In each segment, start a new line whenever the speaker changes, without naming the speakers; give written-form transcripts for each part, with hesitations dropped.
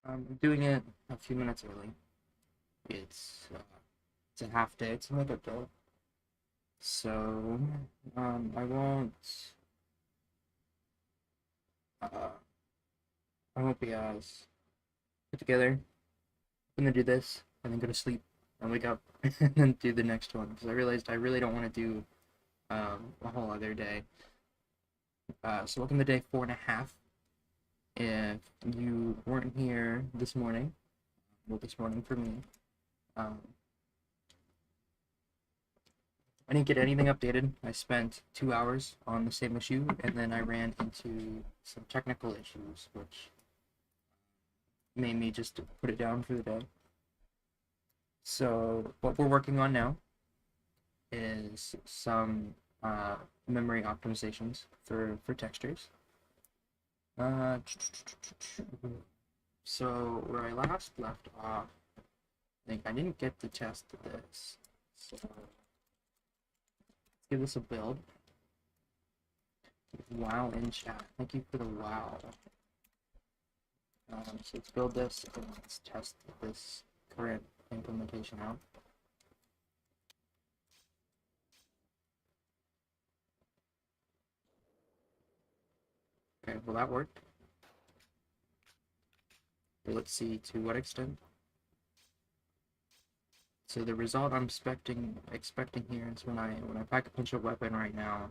I'm doing it a few minutes early. It's a half day. It's a makeup day, so I uh, won't be as put together. I'm gonna do this and then go to sleep and wake up and then do the next one because I realized I really don't want to do a whole other day. So welcome to day 4.5. If you weren't here this morning, well, this morning for me, um, I didn't get anything updated. I spent 2 hours on the same issue, and then I ran into some technical issues, which made me just put it down for the day. So what we're working on now is some memory optimizations for textures. Uh, so where I last left off, I think I didn't get to test this. So let's give this a build. Wow in chat. Thank you for the wow. So let's build this and let's test this current implementation out. Okay, well that worked. But let's see to what extent. So the result I'm expecting here is when I pack a punch a weapon right now,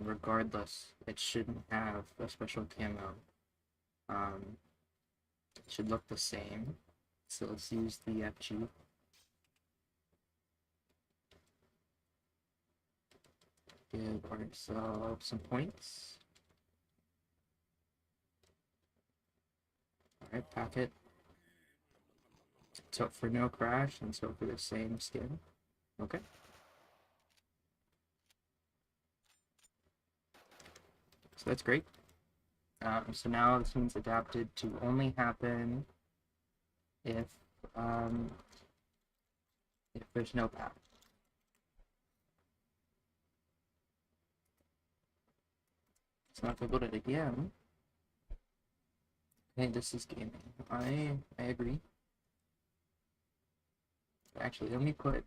regardless, it shouldn't have a special camo. It should look the same. So let's use the FG. Give ourselves some points. Alright, pack it. So for no crash and so for the same skin. Okay. So that's great. So now this one's adapted to only happen if there's no path. So if I build it again, okay, this is gaming. I agree. Actually, let me put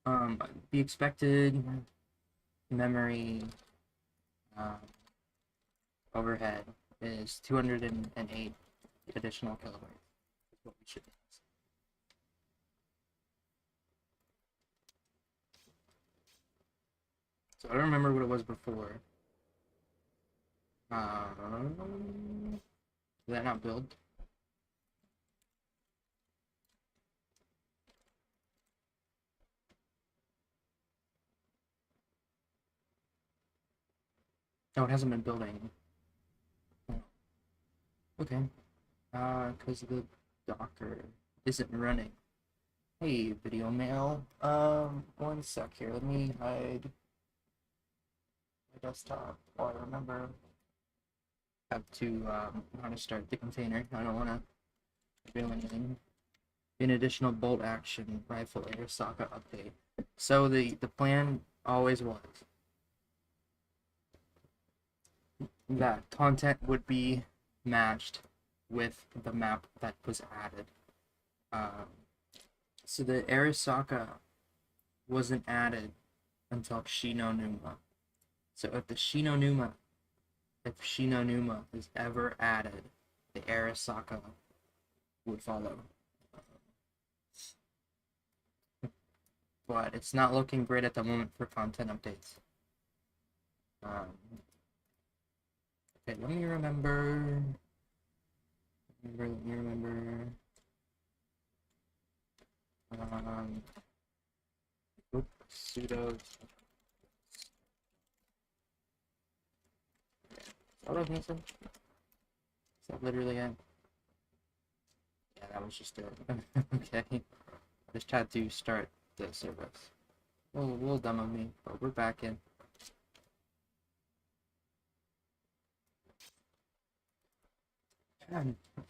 the expected memory overhead is 208 additional kilobytes. Is what we should use. So I don't remember what it was before. Did that not build? No, it hasn't been building. Okay. Because the Docker isn't running. Hey, video mail. One sec here. Let me hide my desktop while I remember. Have to how to start the container. I don't want to do anything. An additional bolt action rifle Arasaka update. So the plan always was that content would be matched with the map that was added. So the Arasaka wasn't added until Shinonuma. So if Shinonuma is ever added, the Arasaka would follow. But it's not looking great at the moment for content updates. Okay, let me remember. Let me remember. Sudo. What was missing? Is that literally it? Yeah, that was just it. Okay. I just had to start the service. A little dumb of me, but we're back in.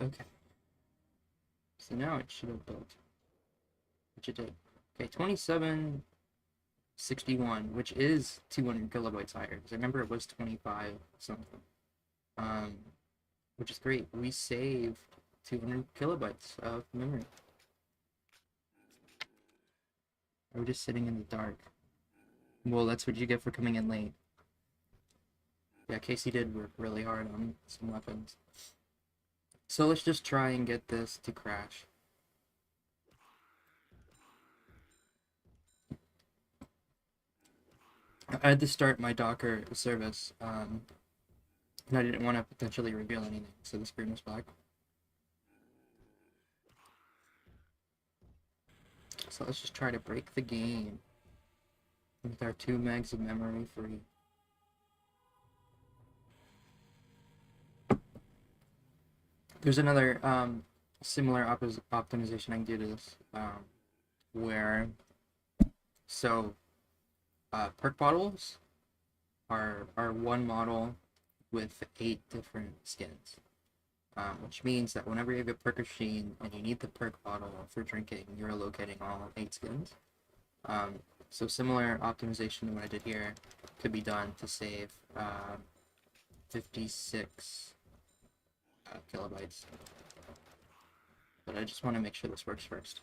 Okay. So now it should have built. Which it did. Okay, 2761, which is 200 kilobytes higher. Because I remember it was 25 something. Which is great. We saved 200 kilobytes of memory. We're just sitting in the dark. Well, that's what you get for coming in late. Yeah, Casey did work really hard on some weapons. So let's just try and get this to crash. I had to start my Docker service, and I didn't want to potentially reveal anything, so the screen was black. So let's just try to break the game with our 2 megs of memory free. There's another similar optimization I can do to this, where perk bottles are one model with 8 different skins, which means that whenever you have a perk machine and you need the perk bottle for drinking, you're locating all 8 skins. So similar optimization to what I did here could be done to save 56 kilobytes. But I just want to make sure this works first.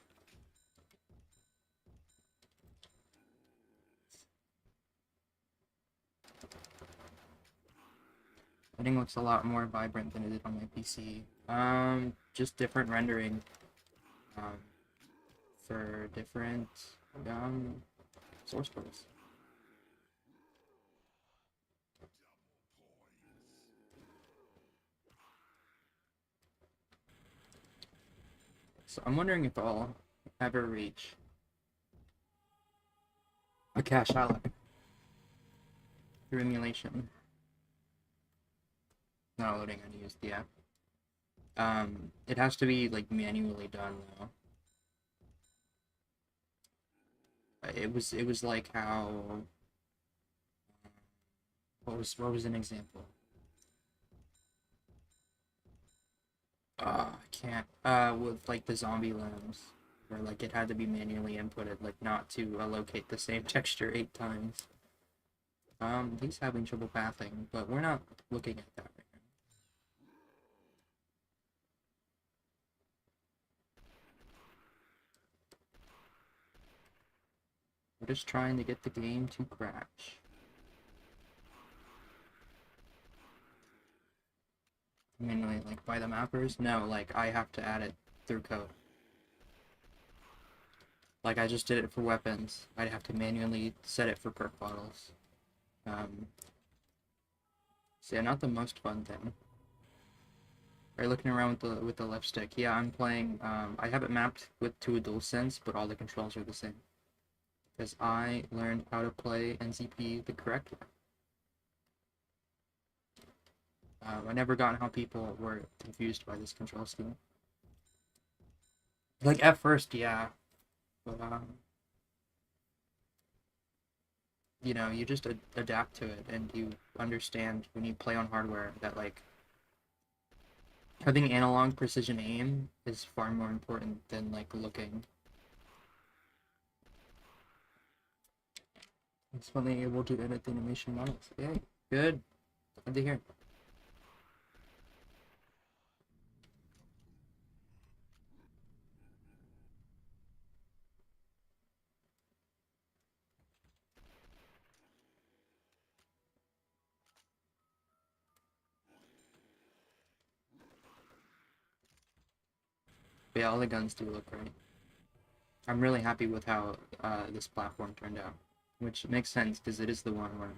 Lighting looks a lot more vibrant than it did on my PC. Just different rendering for different source codes. So I'm wondering if I'll ever reach a cache alloc through emulation. Not loading unused, yeah. It has to be like manually done though. It was like how what was an example? I can't with like the zombie limbs where like it had to be manually inputted, like not to allocate the same texture 8 times. He's having trouble pathing, but we're not looking at that right now. We're just trying to get the game to crash. Manually, like by the mappers? No, like I have to add it through code. Like I just did it for weapons. I'd have to manually set it for perk bottles. So yeah, not the most fun thing. Are you looking around with the left stick? Yeah, I'm playing. I have it mapped to a DualSense, but all the controls are the same. Because I learned how to play NZP the correct way. I never got how people were confused by this control scheme. Like at first, yeah, but you know, you just adapt to it, and you understand when you play on hardware that like having analog precision aim is far more important than like looking. It's finally able to edit the animation models. Yay, good. Good to hear. But yeah, all the guns do look great. I'm really happy with how this platform turned out, which makes sense because it is the one where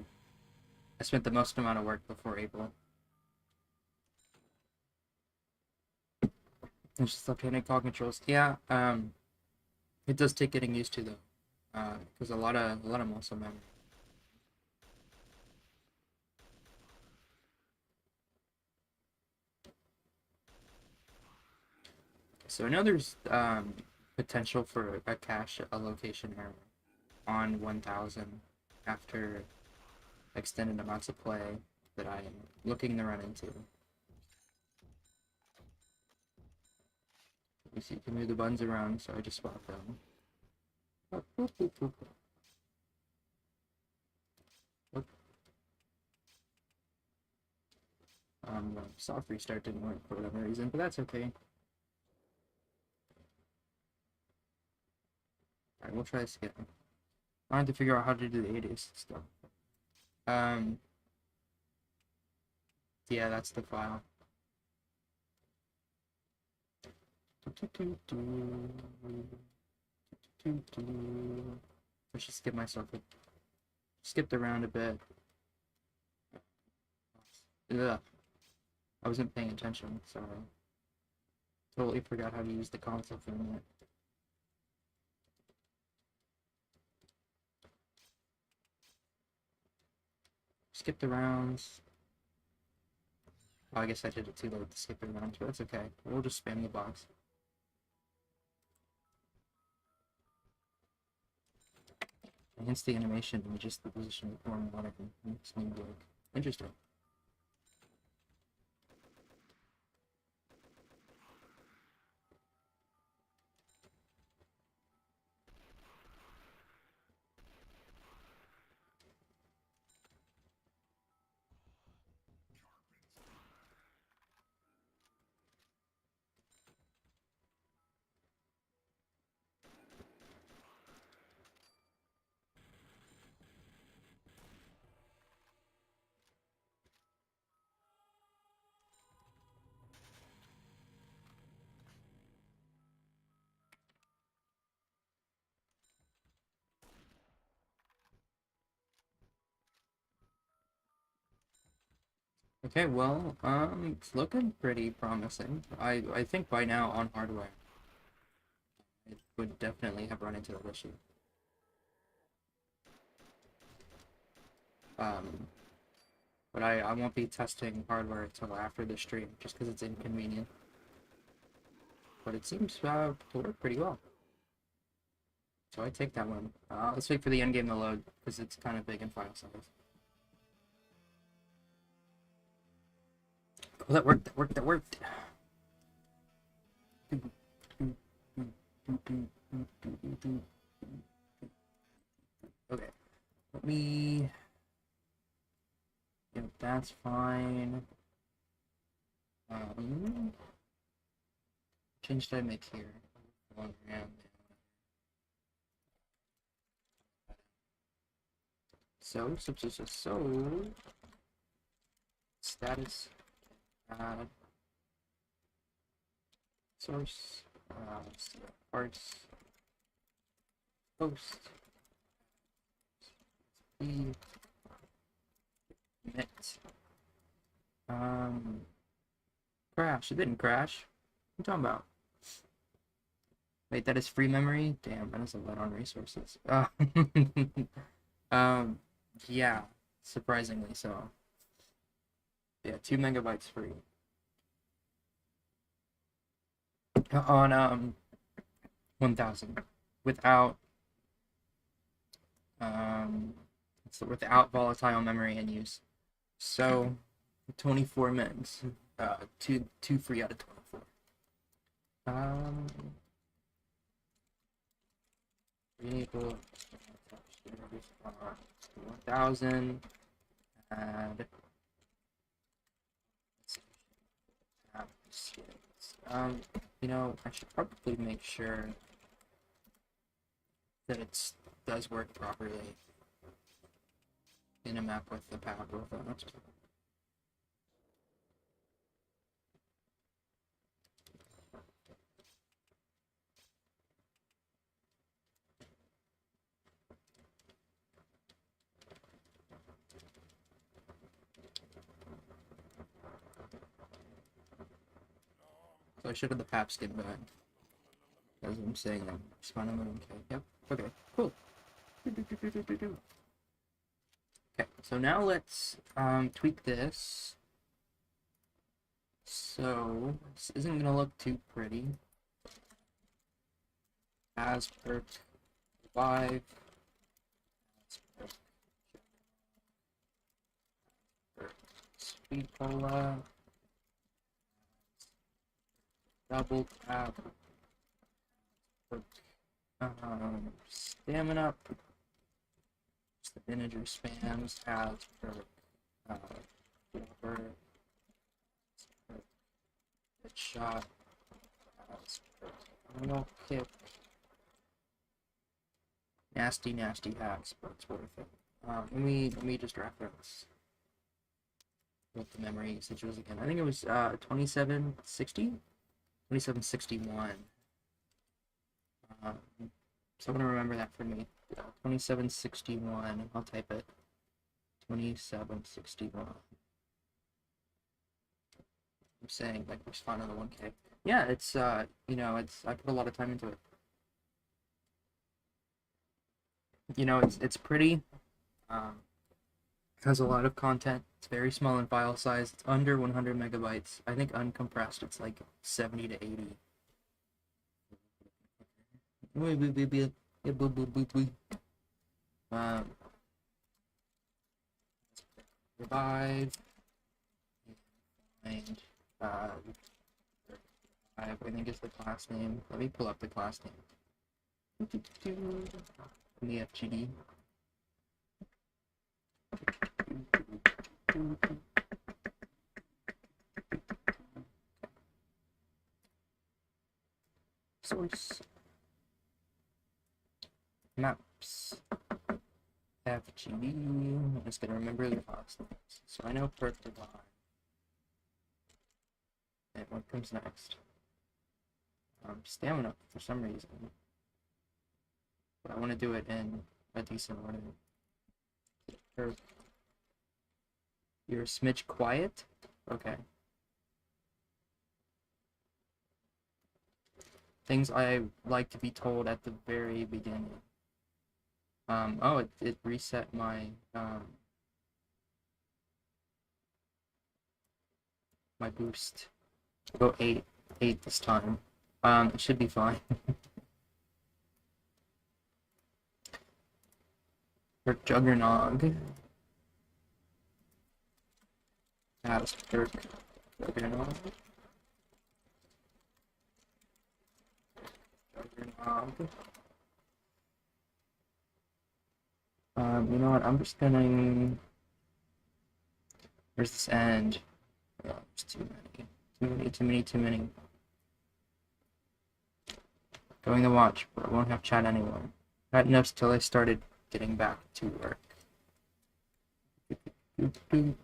I spent the most amount of work before April. It's just updating cog controls. Yeah, it does take getting used to though, because a lot of muscle memory. So I know there's potential for a cache allocation error on 1000 after extended amounts of play that I am looking to run into. You see, you can move the buttons around, so I just swapped them. Oh, boop, boop, boop. Soft restart didn't work for whatever reason, but that's okay. Alright, we'll try this again. I have to figure out how to do the alias stuff. Yeah, that's the file. I should skip myself. Skipped around a bit. Ugh. I wasn't paying attention, sorry. Totally forgot how to use the console for a minute. Skip the rounds. Oh, I guess I did it too late to skip the rounds, but that's okay. We'll just spam the box. Hence the animation and just the position of form and whatever makes me work. Interesting. Okay, well, it's looking pretty promising. I think by now on hardware, it would definitely have run into that issue. But I won't be testing hardware until after the stream, just because it's inconvenient. But it seems to work pretty well. So I take that one. Let's wait for the endgame to load, because it's kind of big in file size. Oh, that worked, that worked, that worked. Okay, let me... Yeah, that's fine. Change did I make here? One RAM. So, status, source, parts, host, commit, crash, it didn't crash. What are you talking about? Wait, that is free memory? Damn, that is a lot on resources. Yeah, surprisingly so. Yeah, 2 megabytes free. On 1000 without without volatile memory in use. So 24 megs, two free out of 24. Enable 1000 and you know, I should probably make sure that it does work properly in a map with the path with it. So I should have the pap skin back. As I'm saying that. Spawn on okay. Yep. Okay, cool. Okay, so now let's tweak this. So this isn't gonna look too pretty. As per live. Speed cola. Double tap. Stamina. Just the integer spams as per whatever. Shot as per no kick. Nasty, nasty hacks, but it's worth it. Let me just reference what the memory usage was again. I think it was 2760, 2761. Someone remember that for me. 2761. I'll type it. 2761. I'm saying like respond to the 1K. Yeah, it's you know, I put a lot of time into it. You know, it's pretty. Has a lot of content. It's very small in file size. It's under 100 megabytes. I think uncompressed it's like 70 to 80. Revive and I think is the class name. Let me pull up the class name. In the FGD. Source maps FGD. I'm just gonna remember the class names. So I know perk divide. And what comes next? Stamina for some reason. But I want to do it in a decent order. Perk. You're a smidge quiet? Okay. Things I like to be told at the very beginning. Oh, it reset my my boost. I'll go 8 this time. It should be fine. For Juggernog. As perk Juggernog. Juggernog. You know what? I'm just gonna. Where's this end? Oh, it's too many. Going to watch, but I won't have chat anymore. Not enough till I started getting back to work. Speed.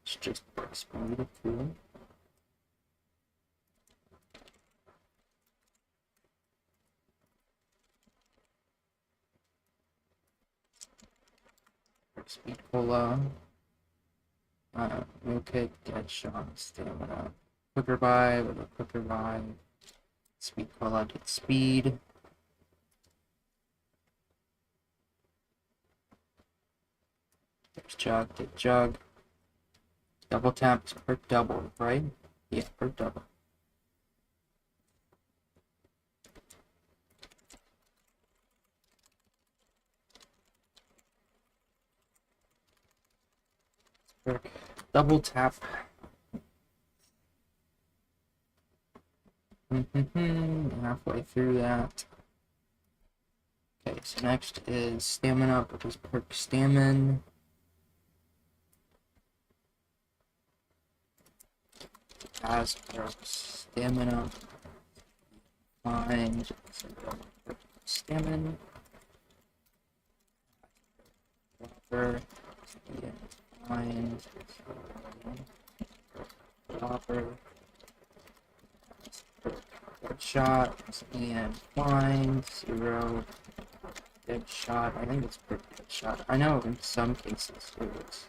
It's just speed too. Speed cola. Rotate, get shot, stamina. Quicker buy with a quicker buy. Speed cola, get speed. Jug, get jug. Double tap is per double, right? Yeah, per double. Double tap. Halfway through that. Okay, so next is stamina, which is perk stamina. As perks stamina. Find stamina. Dropper. Find. Dropper. Shot and find 0 dead shot. I think it's pretty dead shot. I know in some cases it was.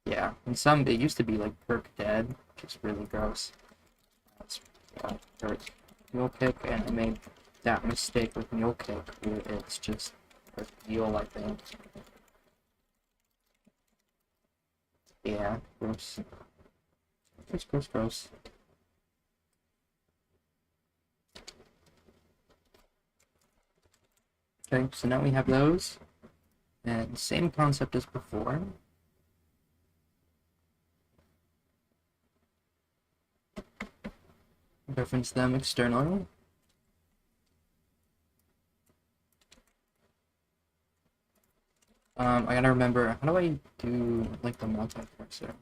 Yeah, in some it used to be like perk dead, which is really gross. That's perk mule kick, and I made that mistake with mule kick where it's just perk mule, I think. Yeah, gross. Gross. Okay, so now we have those, and same concept as before. Reference them externally. I gotta remember, how do I do, like, the multi-cursor?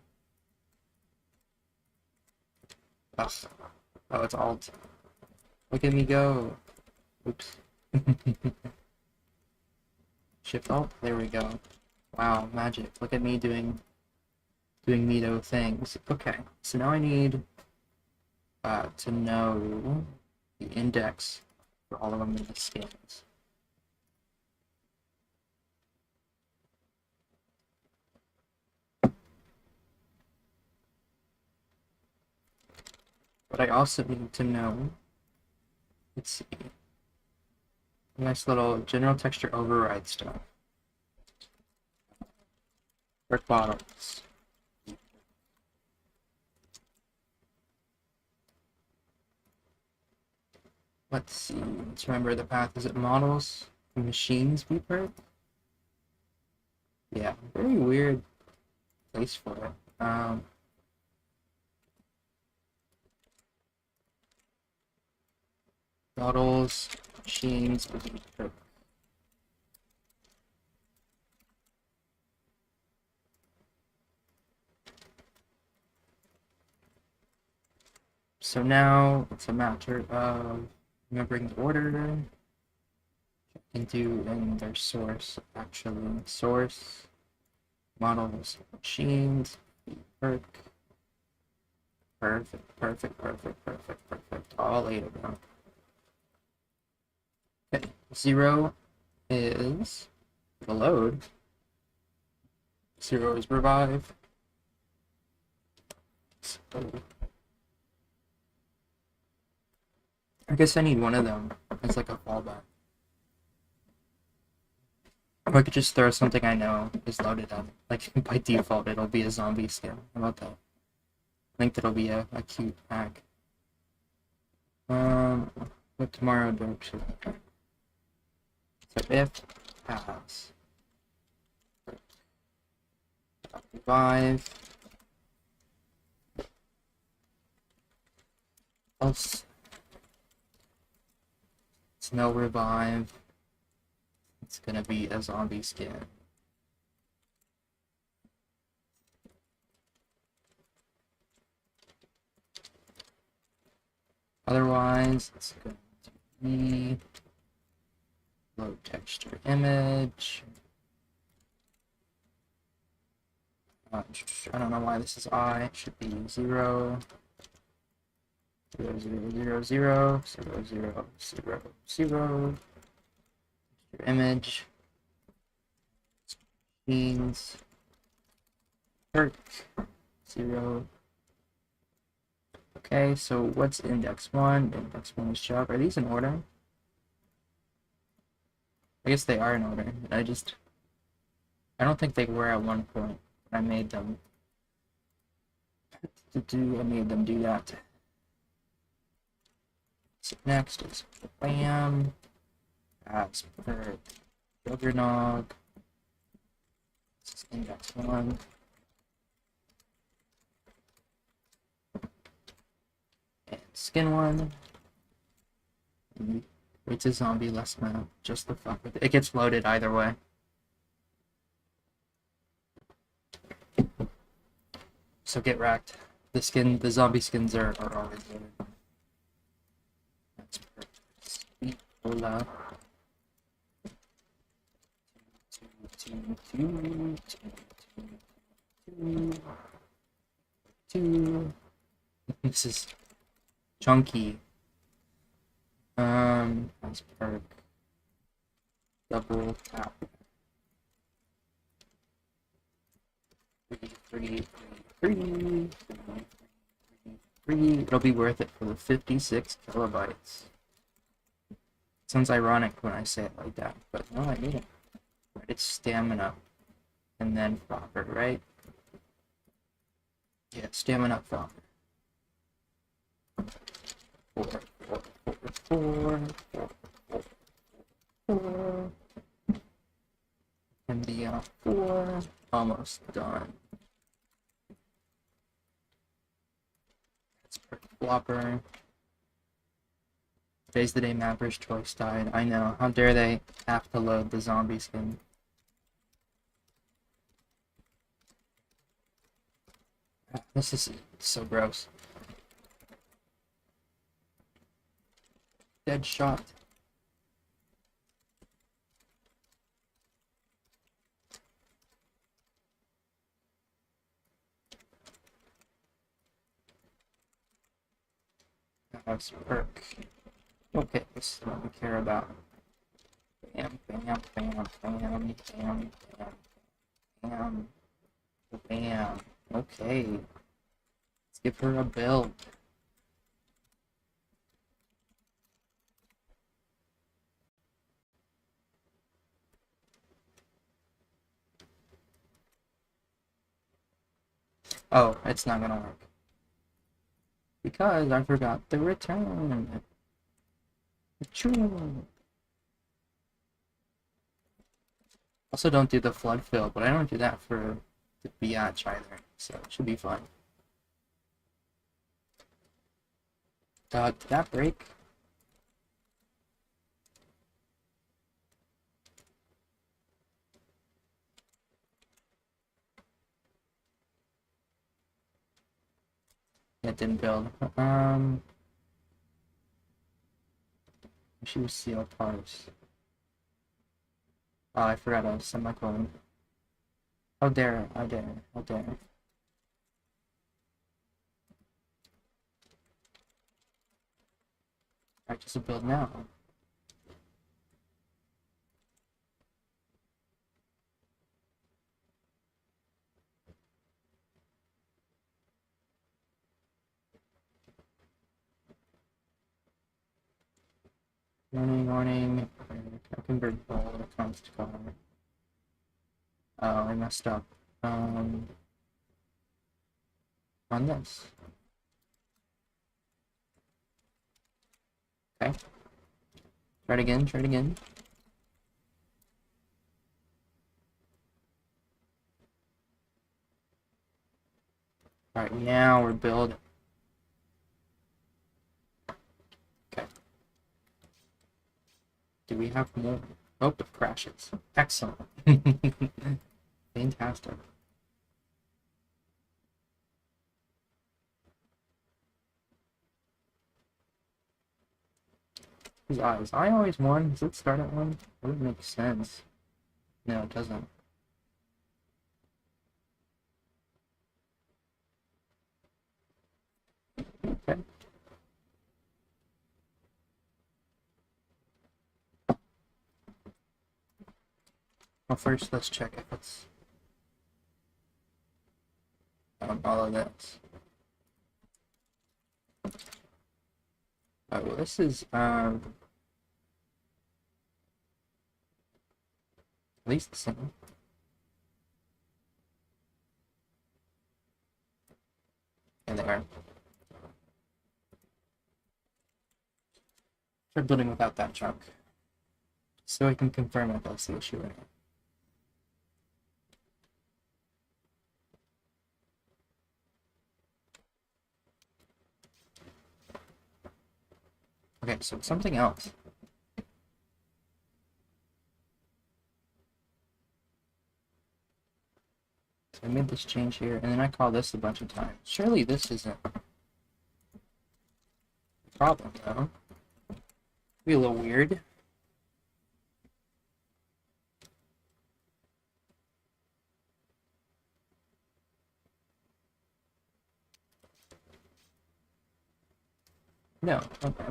Ugh. Oh, it's Alt. Look at me go. Oops. Shift Alt? There we go. Wow, magic. Look at me doing neato things. Okay, so now I need to know the index for all of them in the skins. But I also need to know, let's see, nice little general texture override stuff. Brick bottles. Let's see, let's remember the path. Is it models, machines be perk? Yeah, very weird place for it. Models, machines, be perk. So now it's a matter of remembering the order in their source, actually. Source, models, machines, perk. Perfect, perfect, perfect, perfect, perfect. All 8 of them. Okay, 0 is the load. 0 is revive. So, I guess I need one of them as like a fallback. Or I could just throw something I know is loaded up. Like by default, it'll be a zombie skin. How about that? I think that'll be a cute hack. What tomorrow direction? So if pass revive else it's no revive, it's gonna be a zombie skin. Otherwise, it's going to be low texture image. I don't know why this is I. It should be 0, 0, 0, 0, 0, 0, 0, 0, 0, 0. Image. Means perk 0. Okay, so what's index 1? Index 1 is job. Are these in order? I guess they are in order. I don't think they were at one point. I made them I made them do that. So next is bam, as per Juggernog. This is index 1. And skin 1. It's a zombie less map, just the fuck with it. It gets loaded either way. So get wrecked. The zombie skins are always loaded. That's perfect. Sweet Ola. 2. This is chunky. That's perk. Double tap. 3. It'll be worth it for the 56 kilobytes. Sounds ironic when I say it like that, but no, I mean it. It's stamina and then flopper, right? Yeah, stamina flopper. 4, 4, 4, 4, 4, 4, 4. And the 4, almost done. That's perfect flopper. Today's the day Mapper's choice died. I know. How dare they have to load the zombie skin? This is so gross. Dead shot. That's perk. Okay, this is what we care about. Bam, bam, bam, bam, bam, bam, bam, bam. Okay. Let's give her a build. Oh, it's not gonna work. Because I forgot the return. Achoo. Also, don't do the flood fill, but I don't do that for the biatch either, so it should be fine. Did that break? It didn't build. She was seal parts. Oh, I forgot a semicolon. How dare, how dare, how dare. Practice a build now. Warning, warning. I convert ball when it comes to color. Oh, I messed up. On this. Okay. Try it again, try it again. Alright, now we're building. Okay. Do we have more? Oh, it crashes. Excellent. Fantastic. His eyes. I always won. Does it start at 1? That would make sense. No, it doesn't. Okay. Well, first let's check if it's all of this. Oh, this is at least the same. And there. Try building without that chunk, so I can confirm if that's the issue or not. Okay, so something else. So I made this change here, and then I call this a bunch of times. Surely this isn't a problem, though. Be a little weird. No, okay.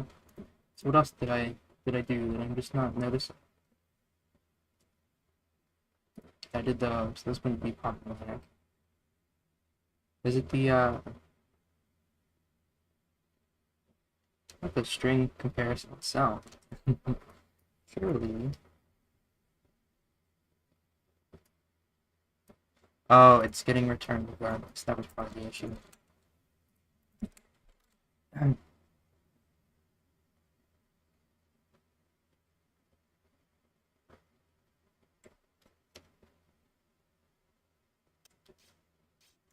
So what else did I do that I'm just not noticing? I did those. Those wouldn't be problematic. Is it the not the string comparison itself? Surely. Oh, it's getting returned regardless. That was probably the issue.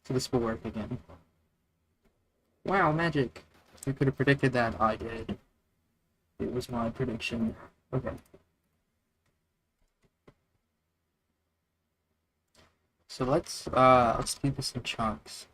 So this will work again. Wow, magic! You could have predicted that. I did. It was my prediction. Okay. So let's do this in chunks.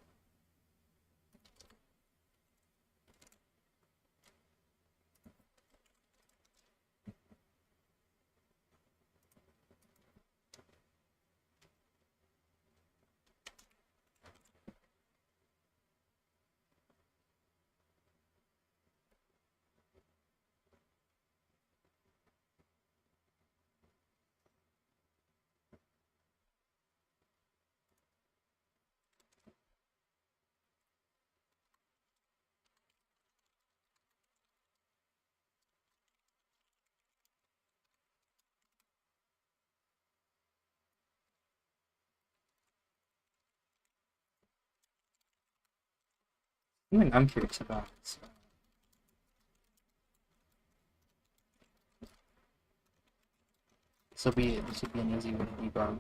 Something I'm curious about. So. This will be an easy way to debug.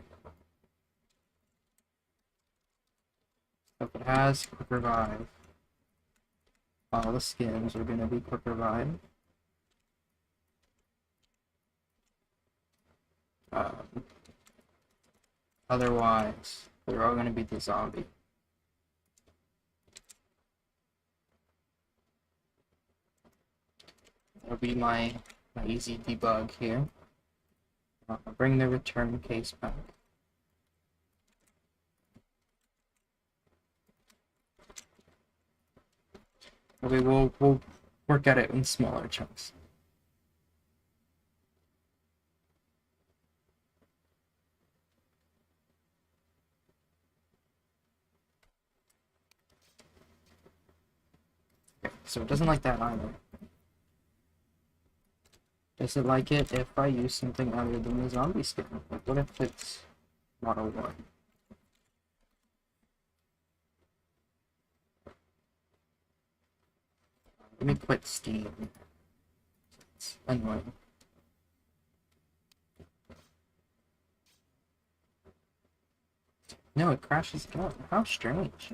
So if it has quick revive, all the skins are gonna be quick revive. Otherwise, they're all gonna be the zombie. That'll be my easy debug here. I'll bring the return case back. Okay, we'll work at it in smaller chunks. Okay, so it doesn't like that either. Does it like it if I use something other than the zombie skin? Like, what if it's Model 1? Let me quit Steam. It's annoying. No, it crashes again. How strange.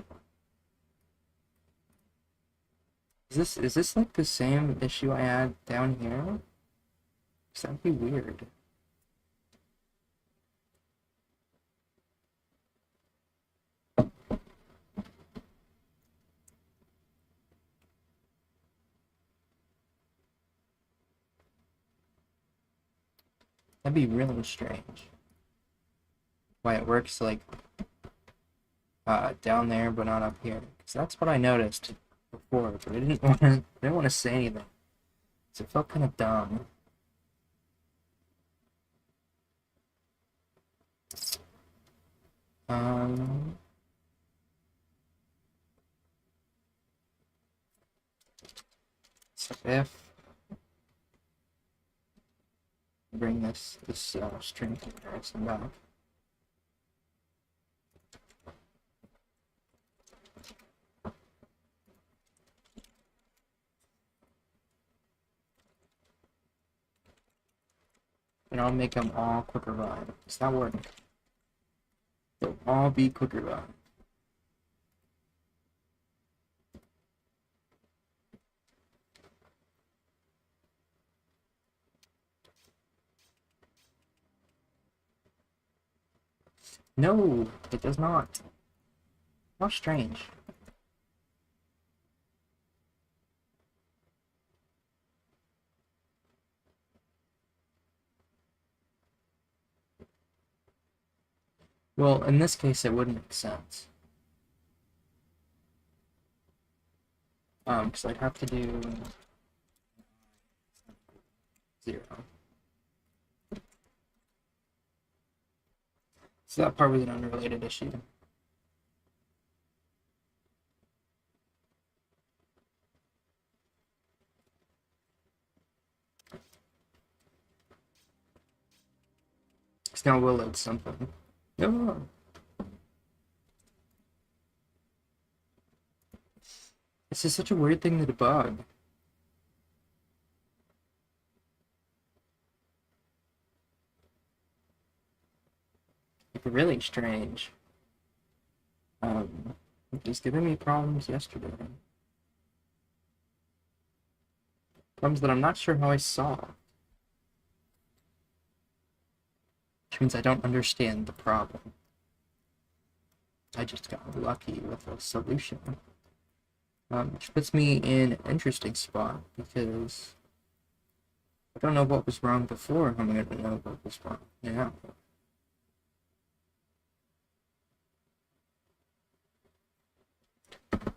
Is this like the same issue I had down here? That'd be weird. That'd be really strange. Why it works like down there but not up here. Because that's what I noticed before, but I didn't want to say anything. So it felt kind of dumb. So if bring this string comparison back. And I'll make them all quick revive. Does that work? They'll all be quick revive. No, it does not. How strange. Well, in this case, it wouldn't make sense. Because I'd have to do 0. So that part was an unrelated issue. So now we'll load something. No. This is such a weird thing to debug. Like, really strange. It was giving me problems yesterday. Problems that I'm not sure how I solved. Which means I don't understand the problem. I just got lucky with a solution. Which puts me in an interesting spot, because I don't know what was wrong before. I'm going to know what was wrong now.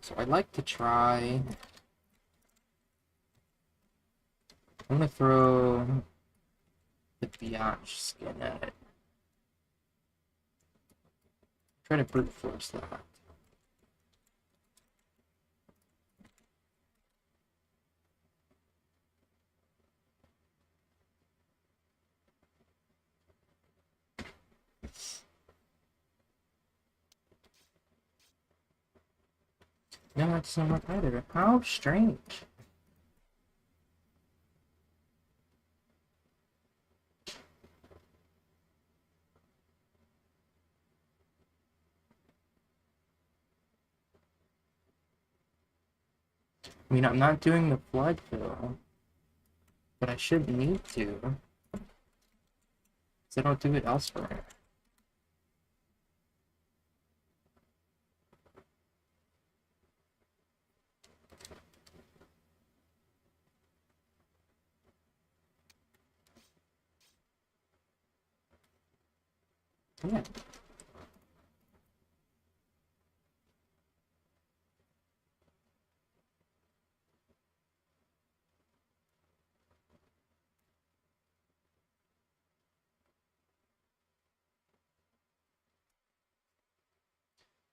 So I'd like to try... I'm going to throw the VITA skin at it. Try to brute force that. No, that doesn't work either. How strange. I mean, I'm not doing the flood fill, but I should need to, because I don't do it elsewhere. Yeah.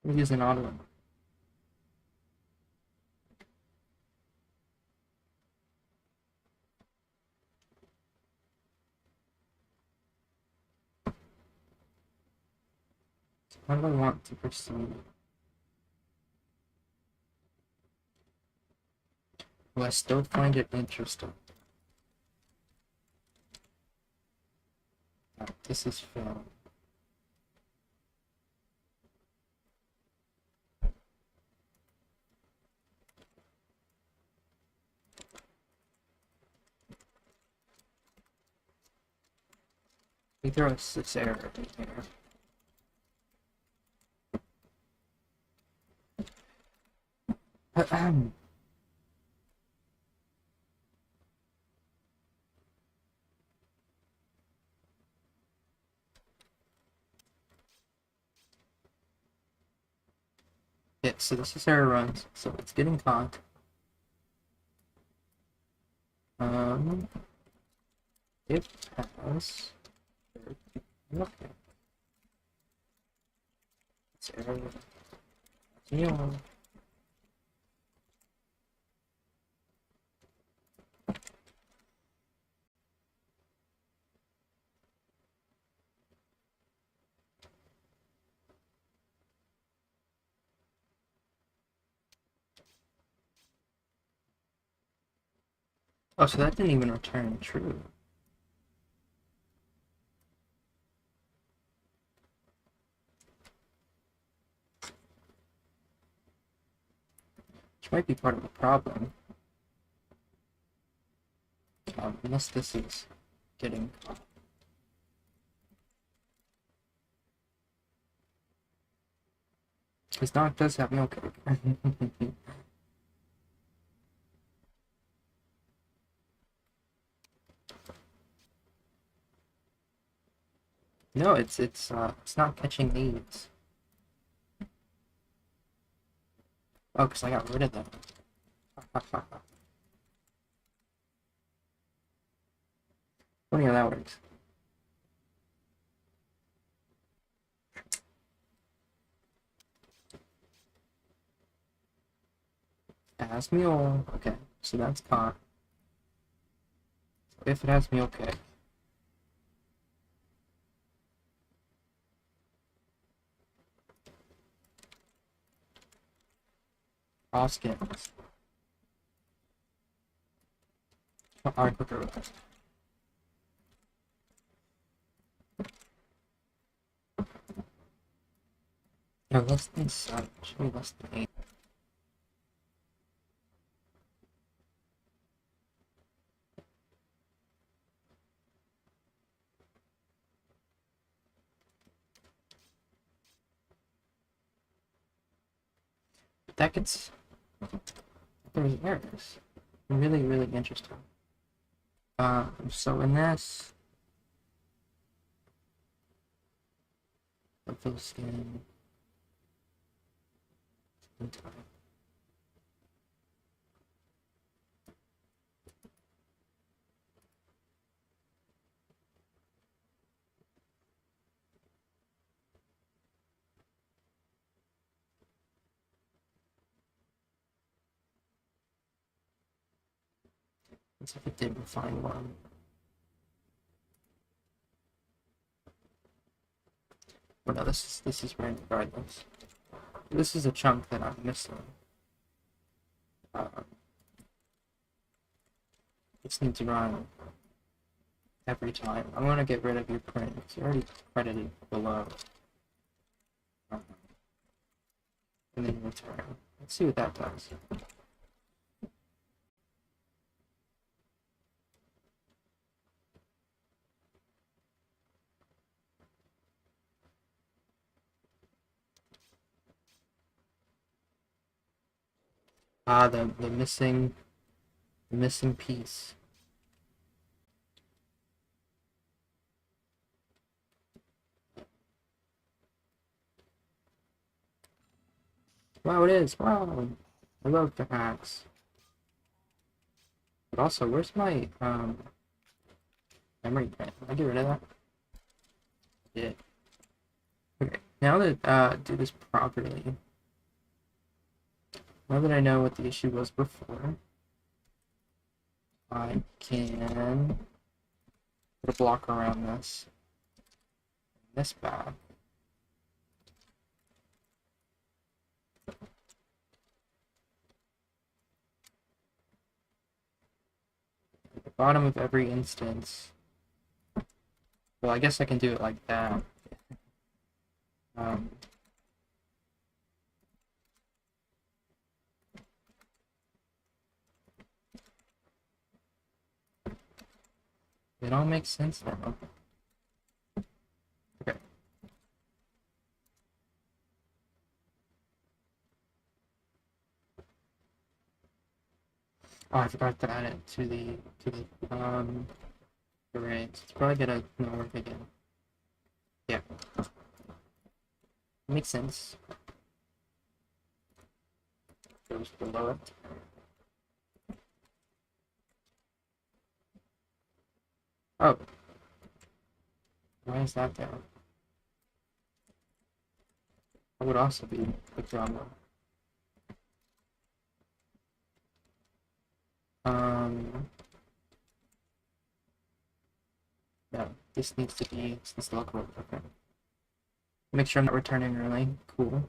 I'm using auto. How do I want to proceed? Well, I still find it interesting. This is film. We throw this error in here. Yeah, so this is error runs, so it's getting caught. It has okay. It's error. Yeah. Oh, so that didn't even return true. Which might be part of the problem. Unless this is getting caught. Because Doc does have milk cake. No, it's not catching these. Oh, because I got rid of them. Funny how that works. Has mule. Okay, so that's caught. If it has mule cake. All skins. Alright, quicker. No, less than 7. Should be less than 8. That gets... There's errors. Really, really interesting. So in this... Fill skin... Time. Let's see if it didn't find one. Well, no, this is random regardless. This is a chunk that I'm missing. this needs to run every time. I'm gonna get rid of your print. It's already credited below. And then return. Let's see what that does. Ah, the missing piece. Wow, it is. Wow, I love the hacks. But also, where's my memory print? Can I get rid of that? Yeah. Okay. Now that do this properly. Now that I know what the issue was before, I can put a block around this back. At the bottom of every instance. Well, I guess I can do it like that. It all makes sense now. Okay. Oh, I forgot to add it to the array. It's probably gonna not work again. Yeah. Makes sense. Goes below it. Oh. Why is that there? That would also be a drama. No, this needs to look real different. Make sure I'm not returning early. Cool.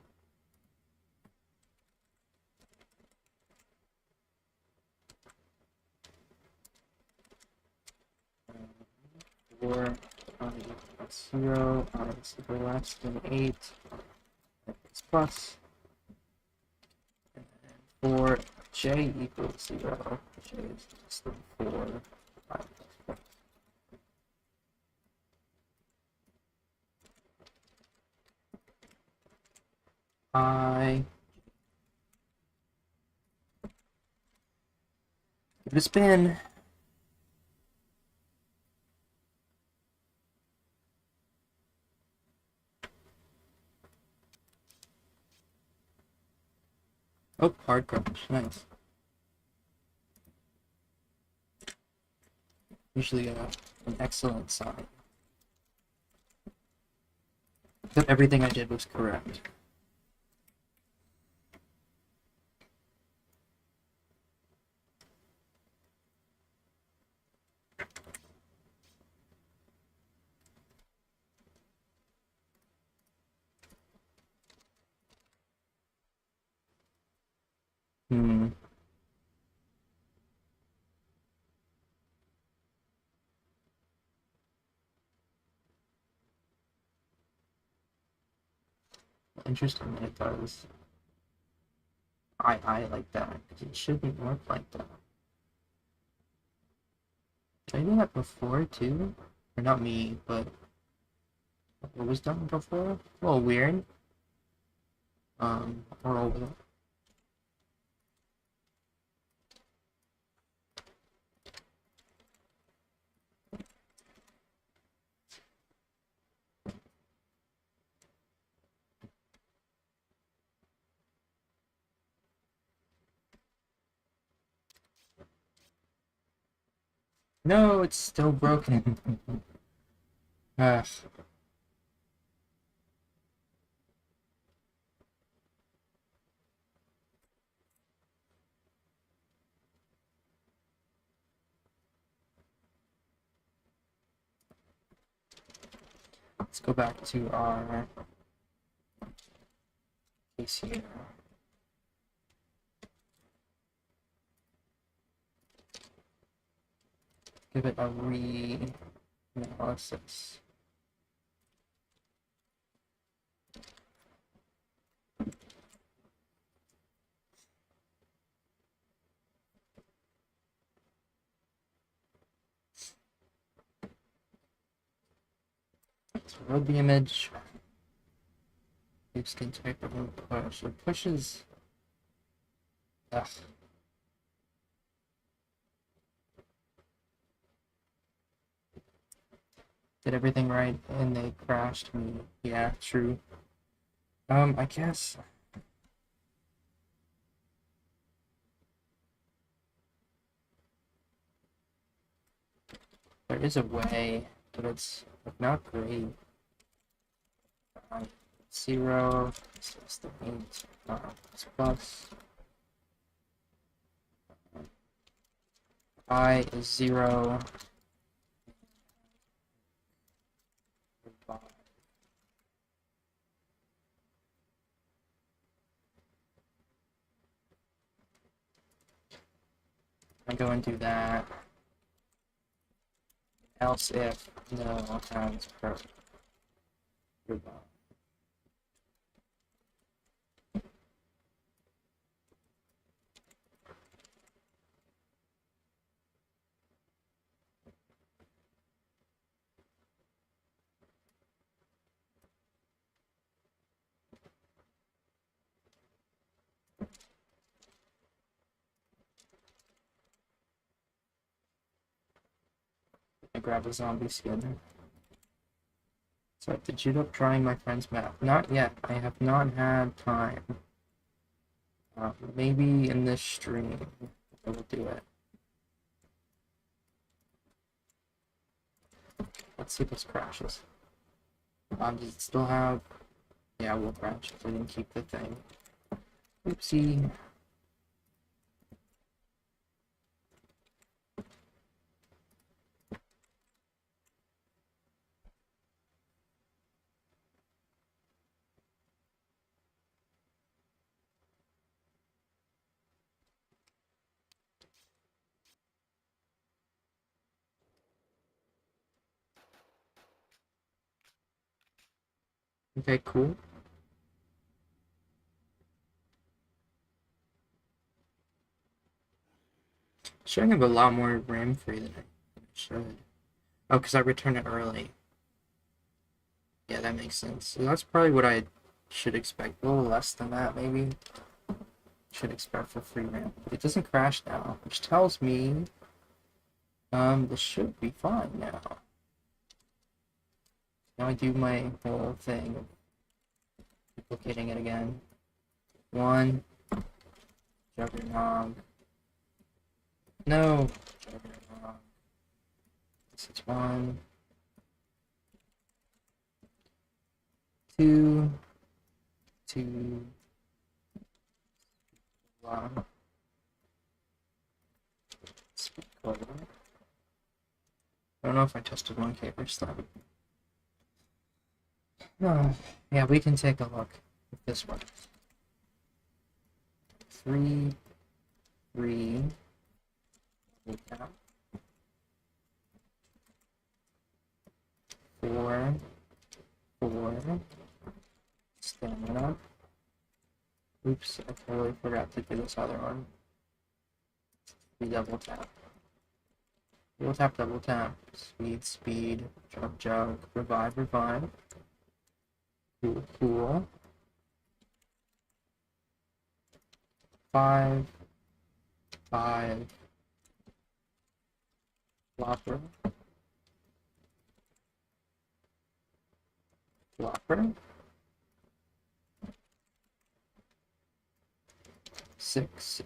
For zero, super less than 8, x plus. And for j equals 0, j is just 4, 5 plus. I give it a spin. Oh, hard crash. Nice. Usually an excellent sign. Except everything I did was correct. Interesting that it does. I like that. It shouldn't work like that. Did I do that before too? Or not me, but what was done before? A little weird. We're over it. No, it's still broken. Ugh. Let's go back to our case here. give it a re-analysis. So load the image. Can type of push. It pushes. Ugh. Did everything right and they crashed me. Yeah, true. I guess there is a way, but it's not great. 0, it's the 8, it's plus. I is 0. I go and do that. Else if no times per. Goodbye. I grab a zombie skin. So did you up trying my friend's map? Not yet. I have not had time. Maybe in this stream I will do it. Let's see if this crashes. Does it still have? Yeah, we'll crash if we didn't keep the thing. Oopsie. Okay, cool. Should have a lot more RAM free than I should. Oh, because I returned it early. Yeah, that makes sense. So that's probably what I should expect. A little less than that, maybe. Should expect for free RAM. But it doesn't crash now, which tells me this should be fine now. Now I do my whole thing of duplicating it again. 1 Juggernog. No Juggernog. This is 1 2 2 1. Speak over. I don't know if I tested 1K or stuff. Oh, yeah, we can take a look at this one. 3 3 down. 4 4 stamina. Oops, I totally forgot to do this other one. We double tap. Double tap. Speed, jug, revive. Cool. 5 flopper. 6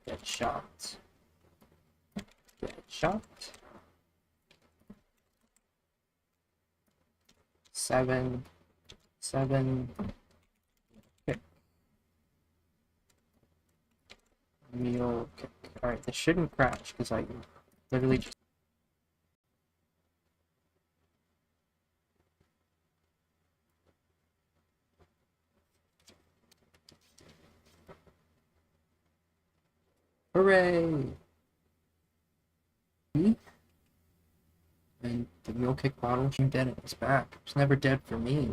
get shot. 7 kick. Mule kick. Alright, this shouldn't crash because I literally just hooray! maybe. And the milk cake bottle seemed dead in its back. It's never dead for me.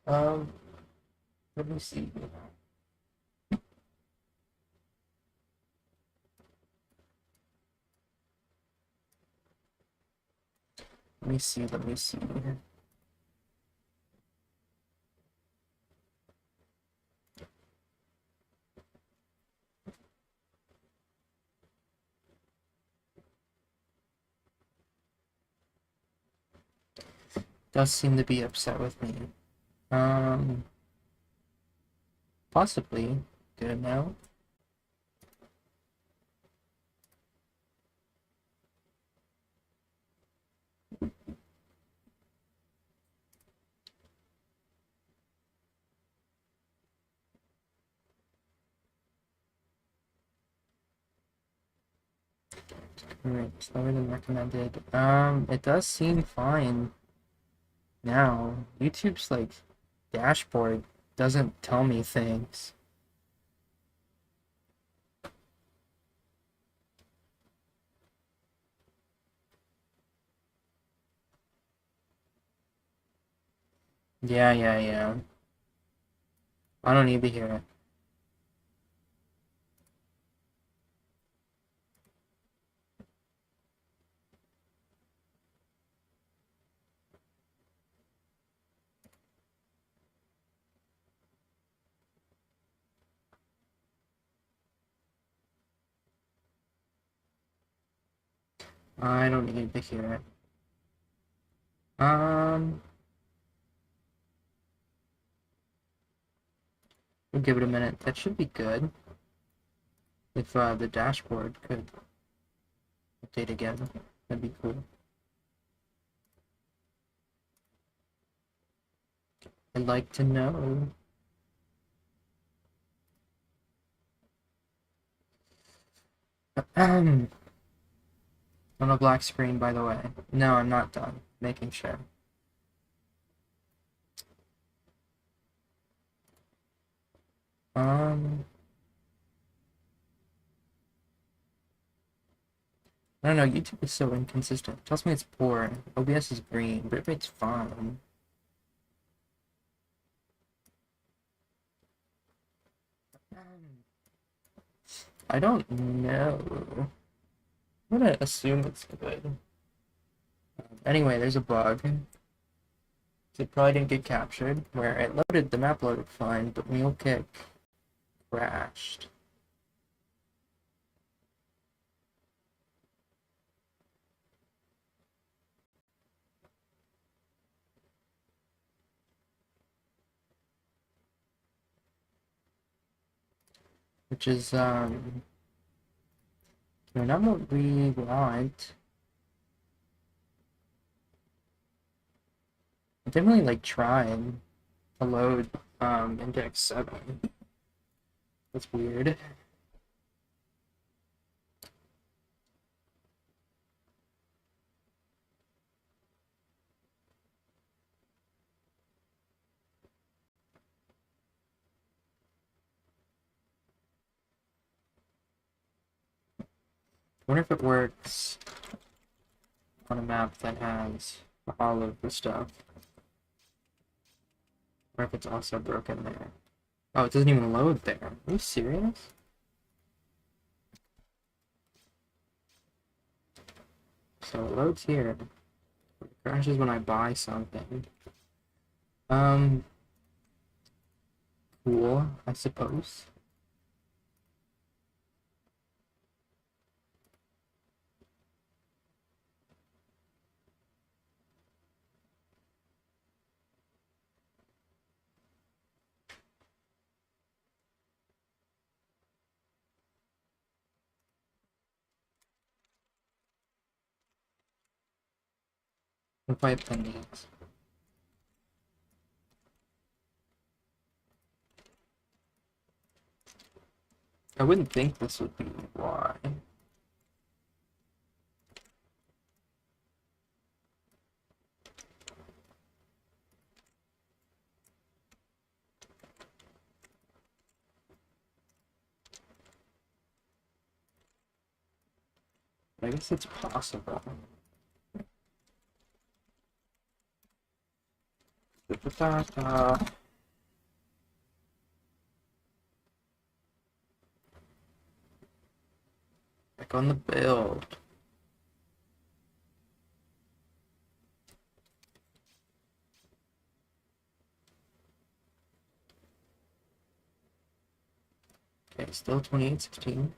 Um, let me see. Let me see. Does seem to be upset with me. Possibly. Good now. Alright, slower than recommended. It does seem fine now. YouTube's like dashboard doesn't tell me things. Yeah. I don't need to hear it. I don't need to hear it. We'll give it a minute. That should be good. If the dashboard could update again, that'd be cool. I'd like to know. On a black screen, by the way. No, I'm not done. Making sure. I don't know, YouTube is so inconsistent. It tells me it's poor. OBS is green, but it's fine. I don't know. I'm gonna assume it's good. Anyway, there's a bug. It probably didn't get captured, where it loaded, the map loaded fine, but glQuake crashed. Which is, not what we want. I definitely, like, tried to load, index 7. That's weird. I wonder if it works on a map that has all of the stuff. Or if it's also broken there. Oh, it doesn't even load there. Are you serious? So it loads here. It crashes when I buy something. Cool, I suppose. What if I append these? I wouldn't think this would be why. I guess it's possible. Back on the build. Okay, still 2816.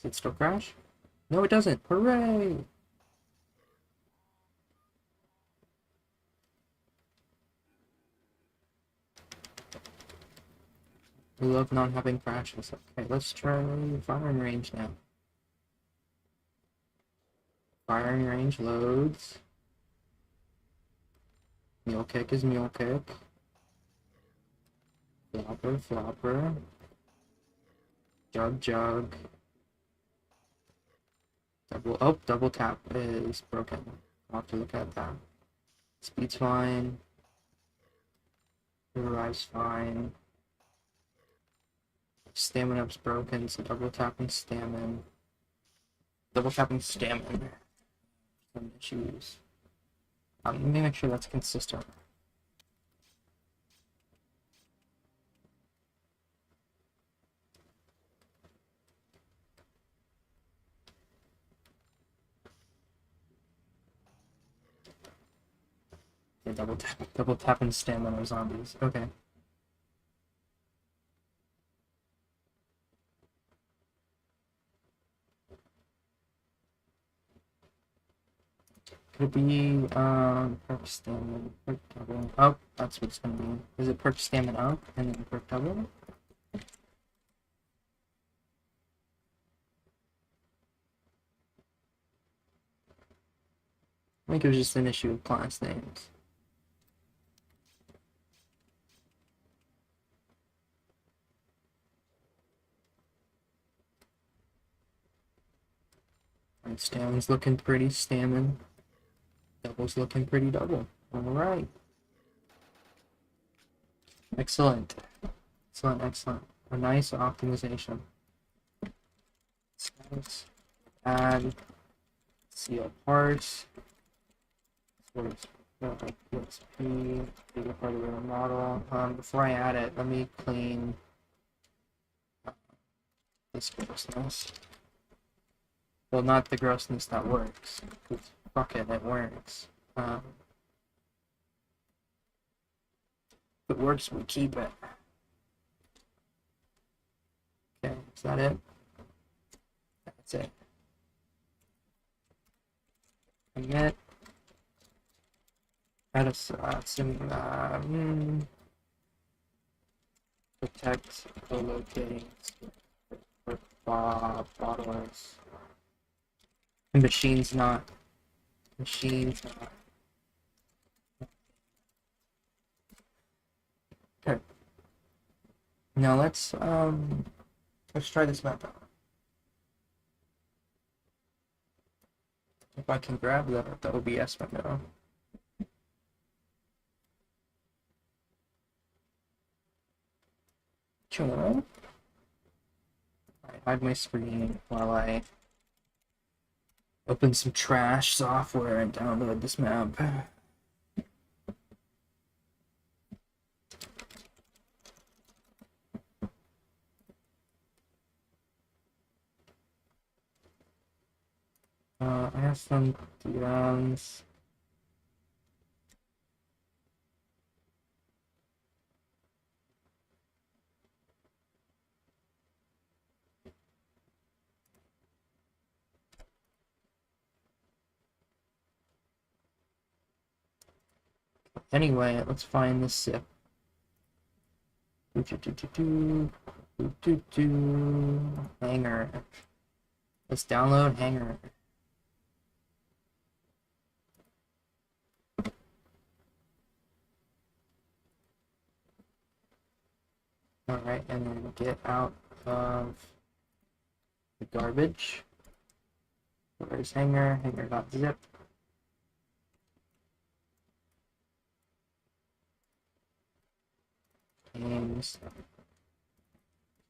Does it still crash? No, it doesn't. Hooray! We love not having crashes. Okay, let's try firing range now. Firing range loads. Mule kick is mule kick. Flopper, flopper. Jug, jug. Double tap is broken. I'll have to look at that. Speed's fine. Rise fine. Stamina-up's broken, so double tapping stamina. Double tapping stamina. Some issues. Let me make sure that's consistent. Yeah, double tapping stamina zombies. Okay. Could it be perk stamina, perk double? Oh, that's what it's gonna be. Is it perk stamina up and then perk double? I think it was just an issue of class names. Alright, stamina's looking pretty stamina. Double's looking pretty double. Alright. Excellent. Excellent, excellent. A nice optimization. Nice. Add seal parts. PSP, data part of the model. Before I add it, let me clean this grossness. Well, not the grossness that works. Fuck it, it works. If it works, we keep it. Okay, is that it? That's it. Commit. Add a protect co-locating for bottlers. Machines not. Okay. Now let's try this map out. If I can grab the OBS window. Sure. I hide my screen while I open some trash software and download this map. I have some DMs. Anyway, let's find this zip. Hanger. Let's download Hanger. Alright, and then get out of the garbage. Where's hanger? Hanger.zip. Games.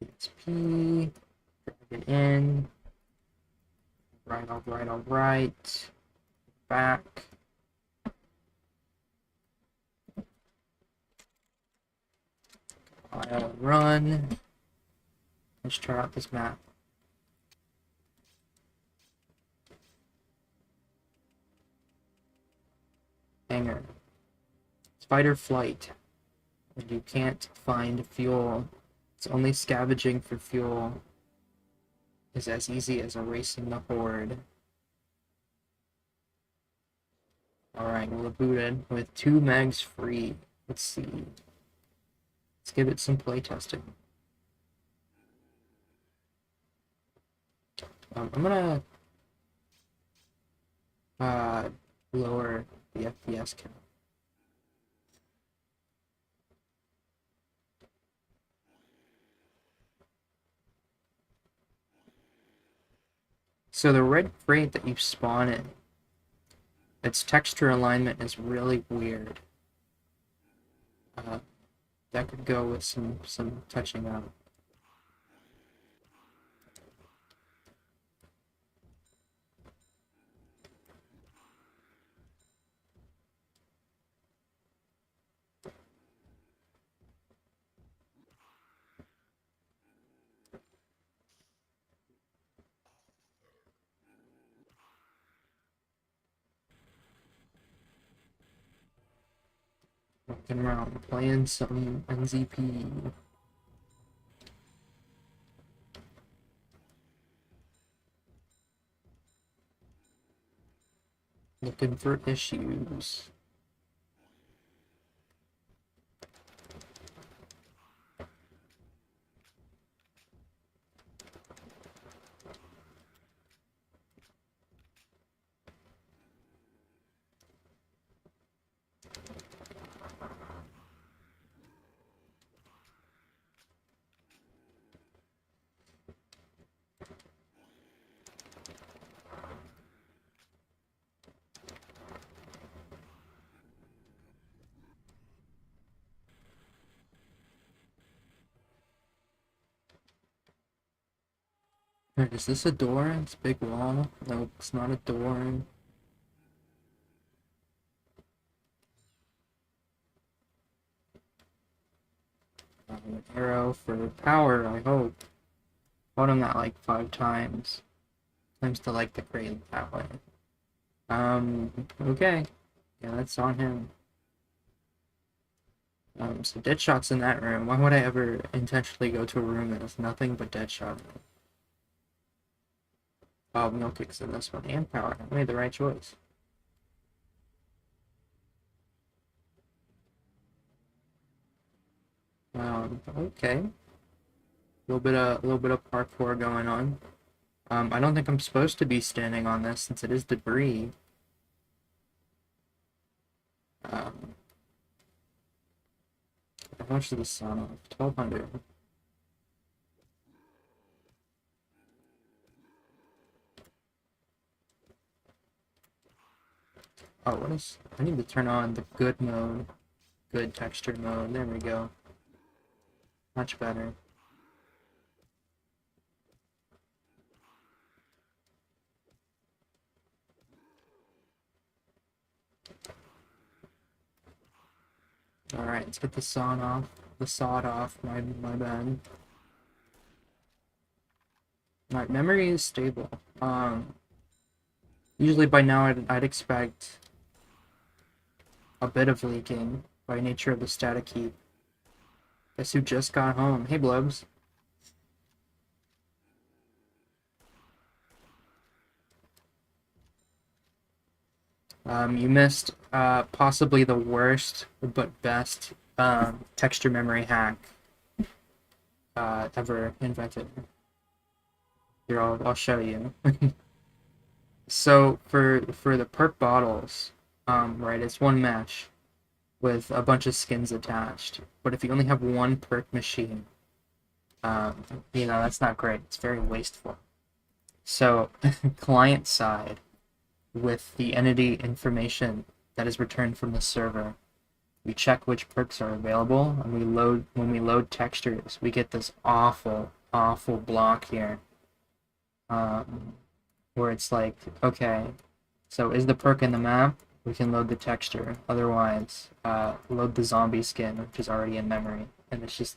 PSP. Drag it in. Alright. Back. I'll run. Let's try out this map. Hanger. It's fight or flight. And you can't find fuel. It's only scavenging for fuel is as easy as erasing the horde. Alright, we're booted with 2 megs free. Let's see. Let's give it some playtesting. I'm gonna lower the FPS count. So the red crate that you spawn in, its texture alignment is really weird. That could go with some touching up. Walking around playing some NZP. Looking for issues. Is this a door? It's a big wall. No, it's not a door. An arrow for power, I hope. Fought him that like 5 times. Seems to like the crate that way. Okay. Yeah, that's on him. So Deadshot's in that room. Why would I ever intentionally go to a room that has nothing but Deadshot in it? Oh, Milk Kick's in this one. And power. I made the right choice. Okay. A little bit of parkour going on. I don't think I'm supposed to be standing on this since it is debris. How much did the sun off? 1200. Oh, what is... I need to turn on the good mode. Good texture mode. There we go. Much better. Alright, let's get the sod off. My bad. Alright, memory is stable. Usually by now I'd expect a bit of leaking by nature of the static heap. Guess who just got home? Hey, Blubs. You missed possibly the worst but best texture memory hack ever invented. Here, I'll show you. So for the perk bottles, right, it's one mesh with a bunch of skins attached. But if you only have one perk machine, You know, that's not great. It's very wasteful. So, client side, with the entity information that is returned from the server, we check which perks are available, and when we load textures, we get this awful block here, um, where it's like, okay, so is the perk in the map? We can load the texture. Otherwise, load the zombie skin, which is already in memory, and it's just,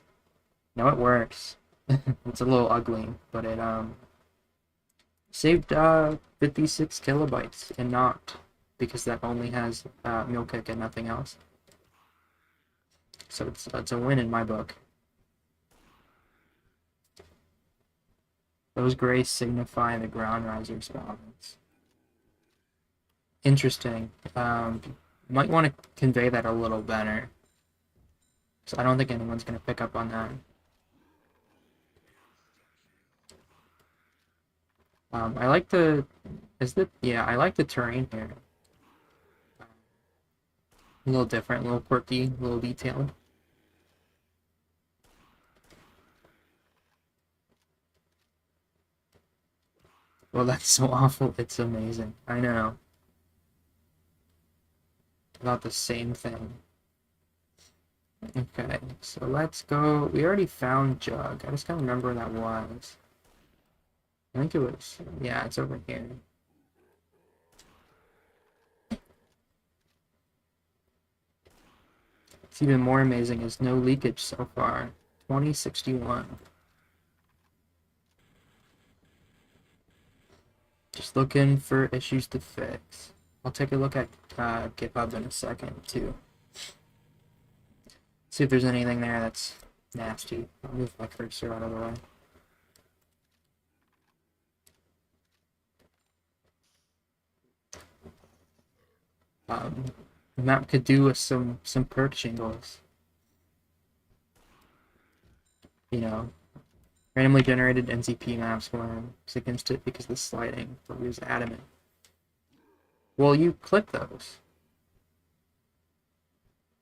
no, it works. It's a little ugly, but it saved 56 kilobytes and not because that only has glQuake and nothing else. So it's a win in my book. Those grays signify the ground riser spawns. Interesting. Might want to convey that a little better. So I don't think anyone's going to pick up on that. I like the, I like the terrain here. A little different, a little quirky, a little detailed. Well, that's so awful, it's amazing. I know. About the same thing. Okay, so let's go. We already found Jug. I just can't remember where that was. I think it was, yeah, it's over here. What's even more amazing is no leakage so far. 2061. Just looking for issues to fix. I'll take a look at GitHub in a second, too. See if there's anything there that's nasty. I'll move my cursor out of the way. The map could do with some perk shingles. You know, randomly generated NZP maps was against it because of the sliding, but he was adamant. Well, you click those.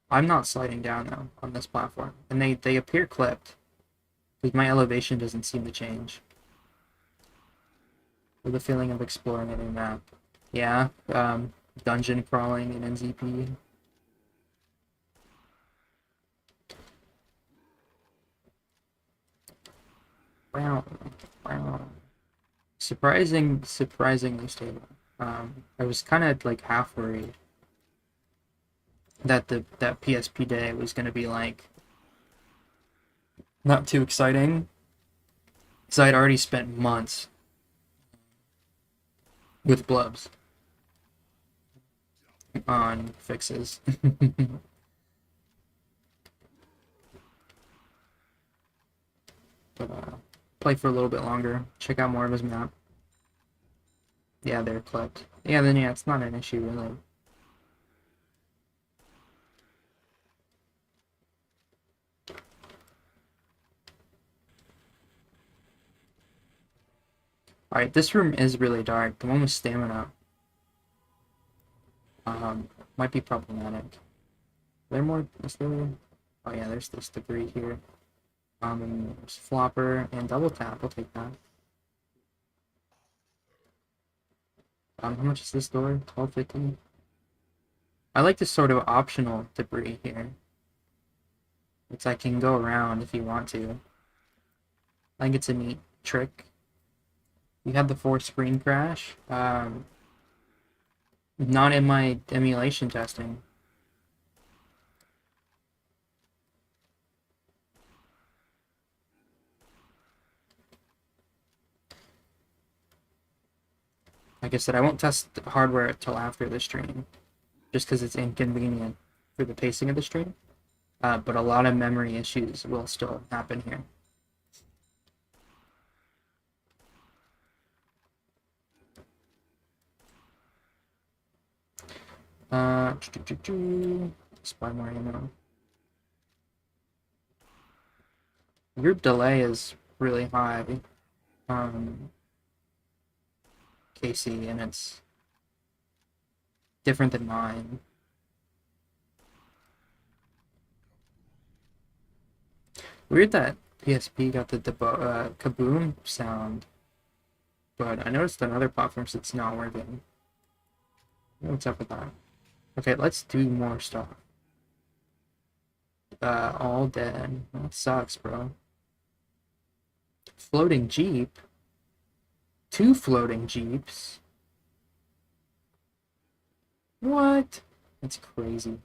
I'm not sliding down though on this platform, and they appear clipped because my elevation doesn't seem to change. With the feeling of exploring a new map. Yeah, dungeon crawling in NZP. Wow. Surprisingly stable. I was kind of like half worried that that PSP day was gonna be like not too exciting, because I'd already spent months with Blubs on fixes. But play for a little bit longer, check out more of his map. Yeah, they're clipped. Yeah, then yeah, it's not an issue really. Alright, this room is really dark. The one with stamina might be problematic. Is there, oh yeah, there's this debris here. And there's flopper and double tap, I'll take that. How much is this door? 1250. I like this sort of optional debris here. It's I can go around if you want to. I think it's a neat trick. You had the forced screen crash. Not in my emulation testing. Like I said, I won't test the hardware until after the stream, just because it's inconvenient for the pacing of the stream. But a lot of memory issues will still happen here. Spy more ammo. Your delay is really high, Casey, and it's different than mine. Weird that PSP got the kaboom sound, but I noticed on other platforms it's not working. What's up with that? Okay, let's do more stuff. All dead. That sucks, bro. Floating Jeep? 2 floating Jeeps? What? That's crazy.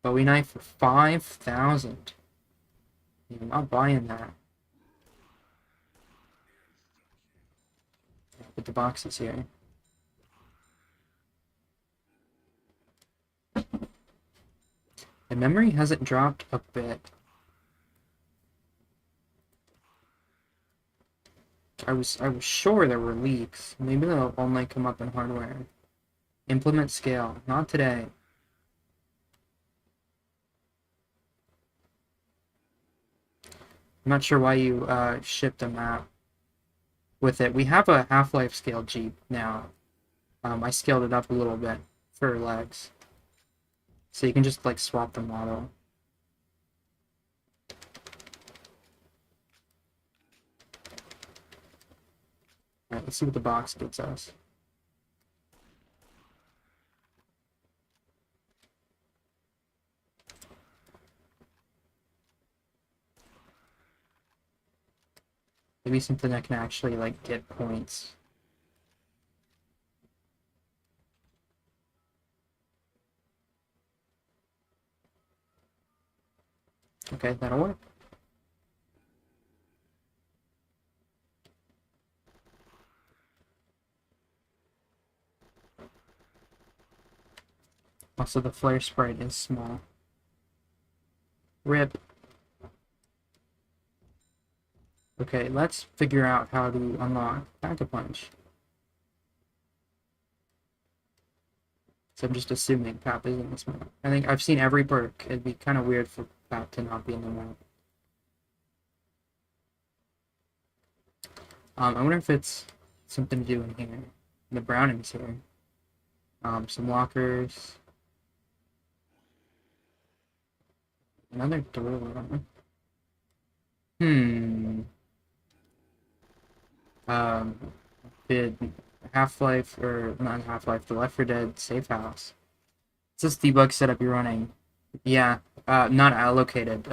Bowie knife for 5,000. I'm not buying that. Put the boxes here. The memory hasn't dropped a bit. I was sure there were leaks. Maybe they'll only come up in hardware. Implement scale. Not today. I'm not sure why you shipped a map with it. We have a Half-Life scale Jeep now. I scaled it up a little bit for legs. So you can just like swap the model. Alright, let's see what the box gets us. Maybe something that can actually like get points. Okay, that'll work. Also, the flare sprite is small. RIP. Okay, let's figure out how to unlock Pack-a-Punch. So I'm just assuming Pap is in this map. I think I've seen every perk. It'd be kind of weird for Pap to not be in the map. I wonder if it's something to do in here. The Browning's here. Some lockers. Another door. Did Half-Life, or not Half-Life, the Left 4 Dead safe house. It's this debug setup you're running. Yeah, not allocated.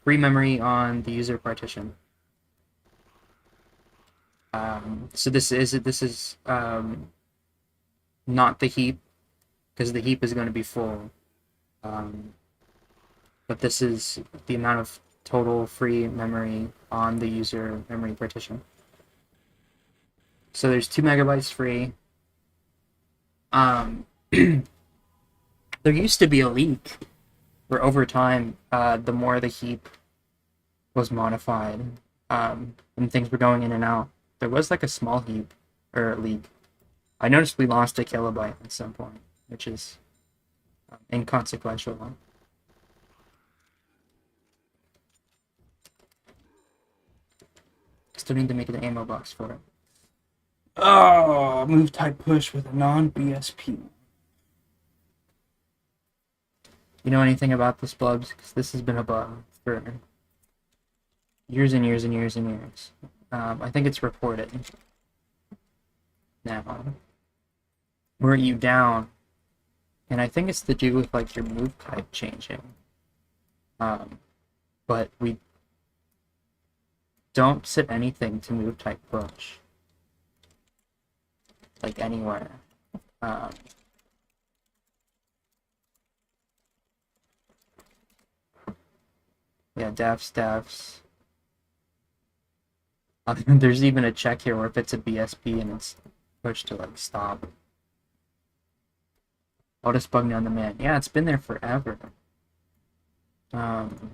Free memory on the user partition. So this is not the heap, because the heap is going to be full. But this is the amount of total free memory on the user memory partition. So there's 2 megabytes free. There used to be a leak where over time, the more the heap was modified, and things were going in and out, there was like a small heap or leak. I noticed we lost a kilobyte at some point, which is inconsequential. Still need to make an ammo box for it. Oh, move type push with a non-BSP. You know anything about this, Blubs? Because this has been a bug for years and years and years and years. I think it's reported now. Were you down? And I think it's to do with like your move type changing. But we don't set anything to move type push. Like anywhere. Yeah, defs. There's even a check here where if it's a BSP and it's pushed to like stop. I'll just bug down the man. Yeah, it's been there forever. Kaboom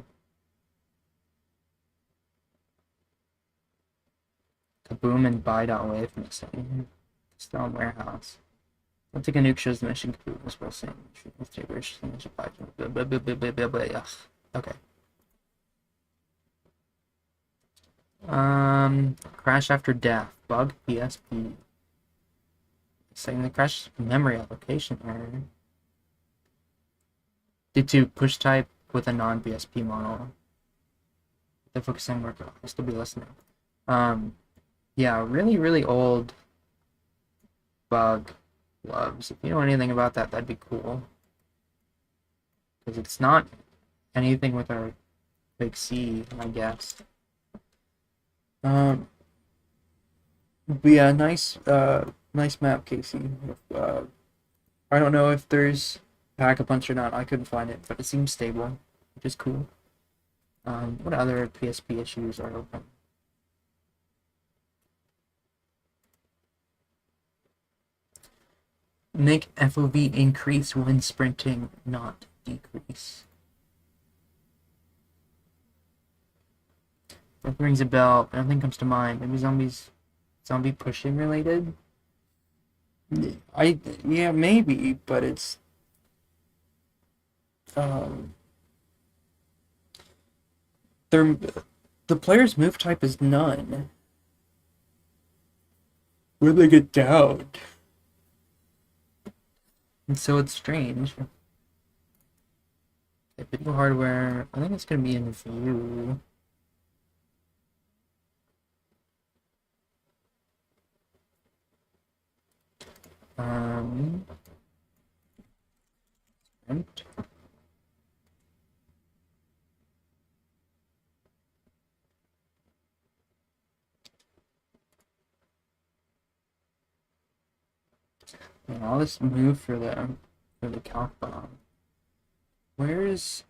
and buy.wave missing. Stone warehouse. Don't think a nuke shows the mission Kaboom was well saying. Okay. Crash after death. Bug PSP. Saying the crash memory allocation error. to push type with a non-PSP model. The focusing work, I'll still be listening. Yeah, really, really old bug gloves. If you know anything about that, that'd be cool. Because it's not anything with our big C, I guess. But yeah, nice map, Casey. I don't know if there's Pack-a-Punch or not. I couldn't find it, but it seems stable, which is cool. What other PSP issues are open? Make FOV increase when sprinting, not decrease. That rings a bell, but nothing comes to mind. Maybe zombie pushing related? Yeah, maybe, but it's um the player's move type is none. Where they get down. And so it's strange. The video hardware, I think it's gonna be in view. And all this move for the calc bomb. Where's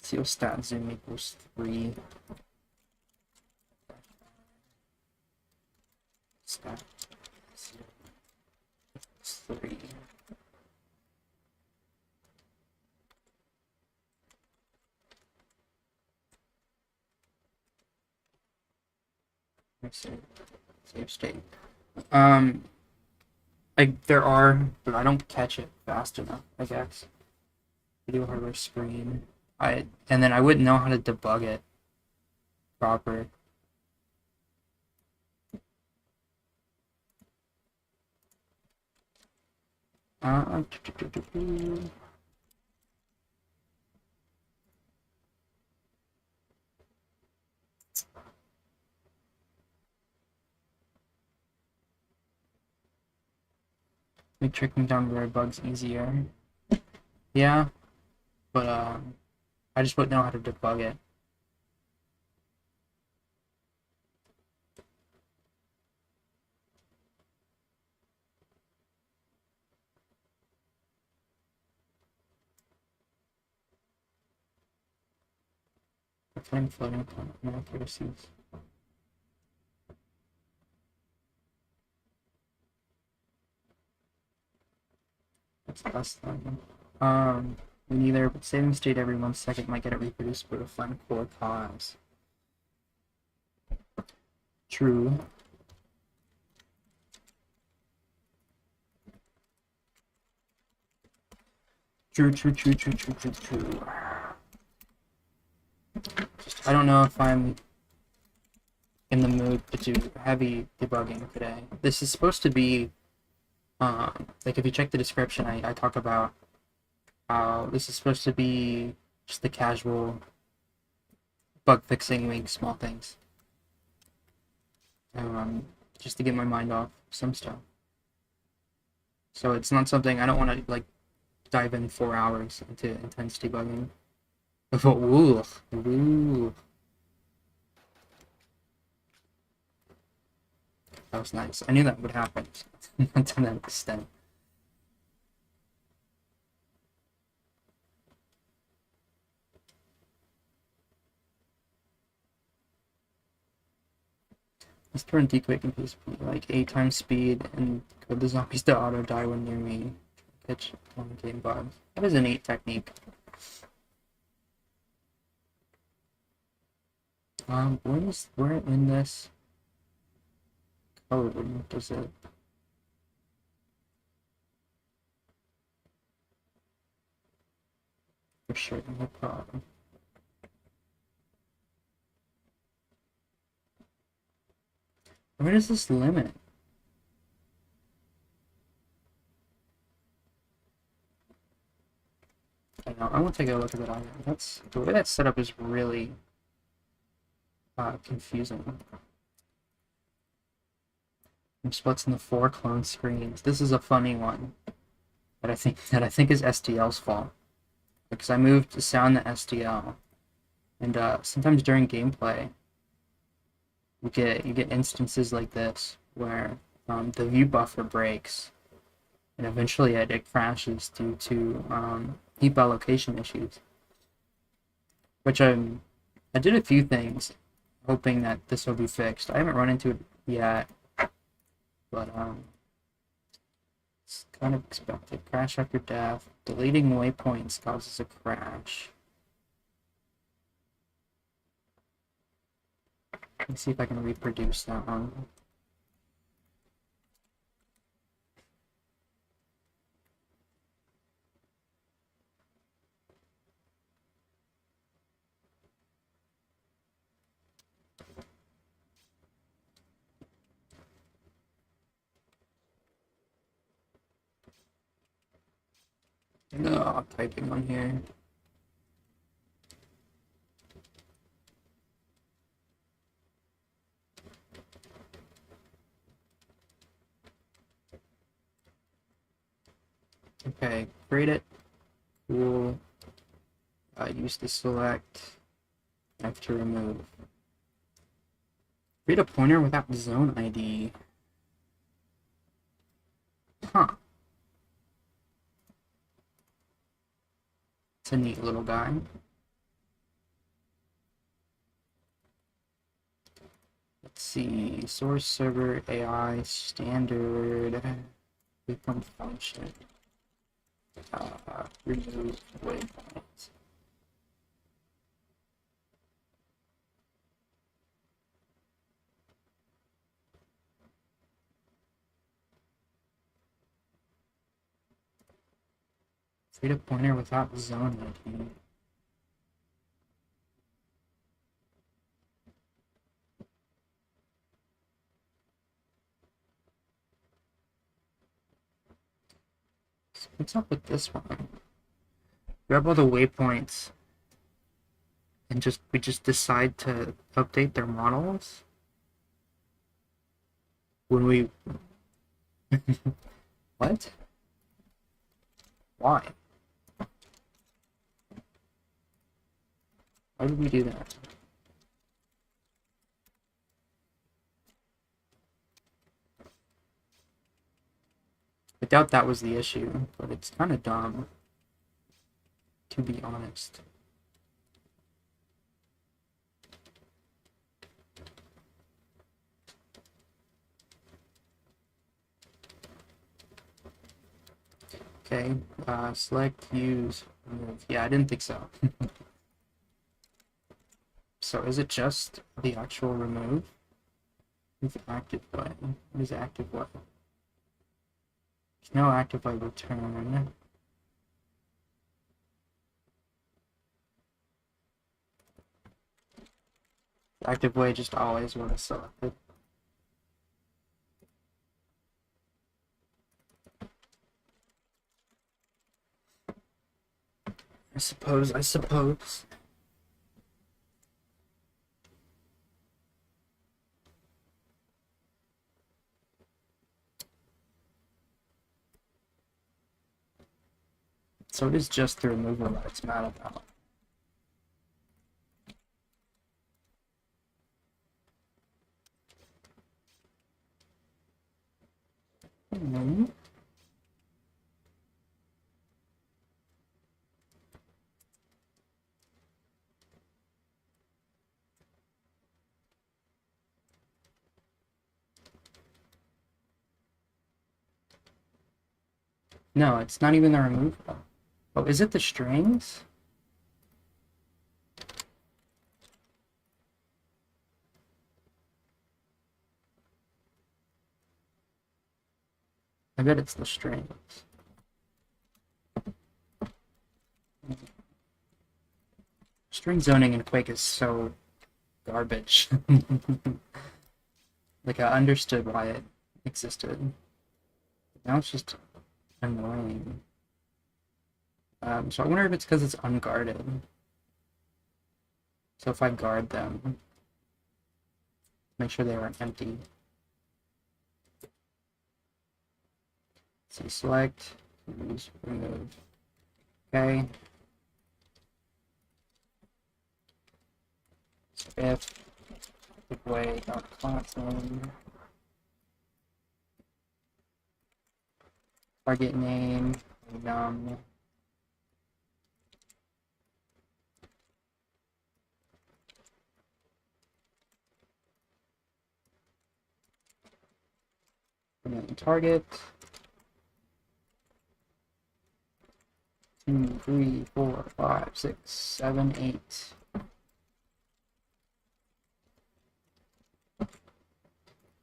seal stat zoom equals 3. Stat 0 equals 3. Save state. There are, but I don't catch it fast enough, I guess. Video hardware screen. And then I wouldn't know how to debug it proper. Make tracking down rare bugs easier. Yeah, but I just wouldn't know how to debug it. Flame floating upon inaccuracies. That's less than. Neither, but saving state every 1 second might get it reproduced with a fun core cause. True. True. I don't know if I'm in the mood to do heavy debugging today. This is supposed to be, like if you check the description, I talk about how this is supposed to be just the casual bug fixing, make small things. Just to get my mind off some stuff. So it's not something, I don't want to like dive in 4 hours into intense debugging. Ooh. That was nice. I knew that would happen. Not to that extent. Let's turn dQuake and PSP like 8 times speed and code the zombies to auto die when near me. Catch one game bugs. That is a neat technique. Where in this code does it? For sure, no problem. Where does this limit? I want to take a look at that audio. That's the way that's set up is really confusing. I'm splits into 4 clone screens. This is a funny one that I think is SDL's fault, because I moved the sound to SDL, and sometimes during gameplay, you get instances like this where the view buffer breaks, and eventually it crashes due to heap allocation issues. Which I did a few things hoping that this will be fixed. I haven't run into it yet, but it's kind of expected. Crash after death. Deleting waypoints causes a crash. Let's see if I can reproduce that one. No, typing on here. Okay, create it. Cool. Use the select. I have to remove. Create a pointer without zone ID. Huh. It's a neat little guy. Let's see. Source server AI standard. Waypoint function. Remove waypoints. Create a pointer without zone ID. What's up with this one? Grab all the waypoints and we just decide to update their models when we what? Why? Why did we do that? I doubt that was the issue, but it's kind of dumb, to be honest. Okay, select, use, remove. Yeah, I didn't think so. So is it just the actual remove? With active way. What is active way? There's no active way return. Active way just always when it's selected. I suppose. So it is just the removal that it's mad about. No, it's not even the removal. Oh, is it the strings? I bet it's the strings. String zoning in Quake is so garbage. Like, I understood why it existed. Now it's just annoying. So I wonder if it's because it's unguarded. So if I guard them, make sure they are empty. So select, use, remove. Okay. So if dQuake.content target name num target 2, 3, 4, 5, 6, 7, 8.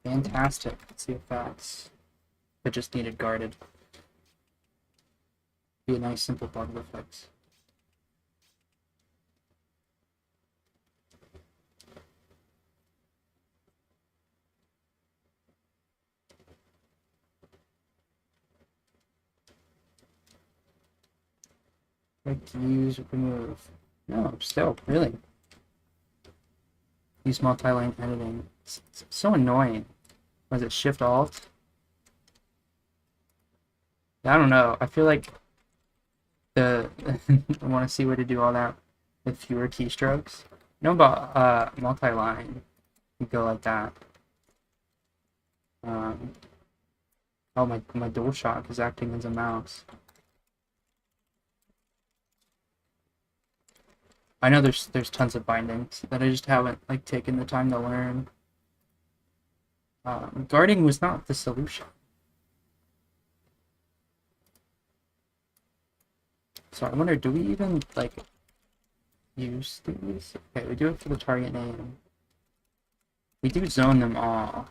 Fantastic. Let's see if that's it just needed guarded. Be a nice simple bug to fix. Click use remove. No, still really. Use multi-line editing. It's so annoying. Was it Shift Alt? I don't know. I feel like I want to see where to do all that with fewer keystrokes. You know about multi-line? You go like that. Oh, my DualShock is acting as a mouse. I know there's tons of bindings that I just haven't like taken the time to learn. Guarding was not the solution. So I wonder, do we even like use these? Okay, we do it for the target name. We do zone them all.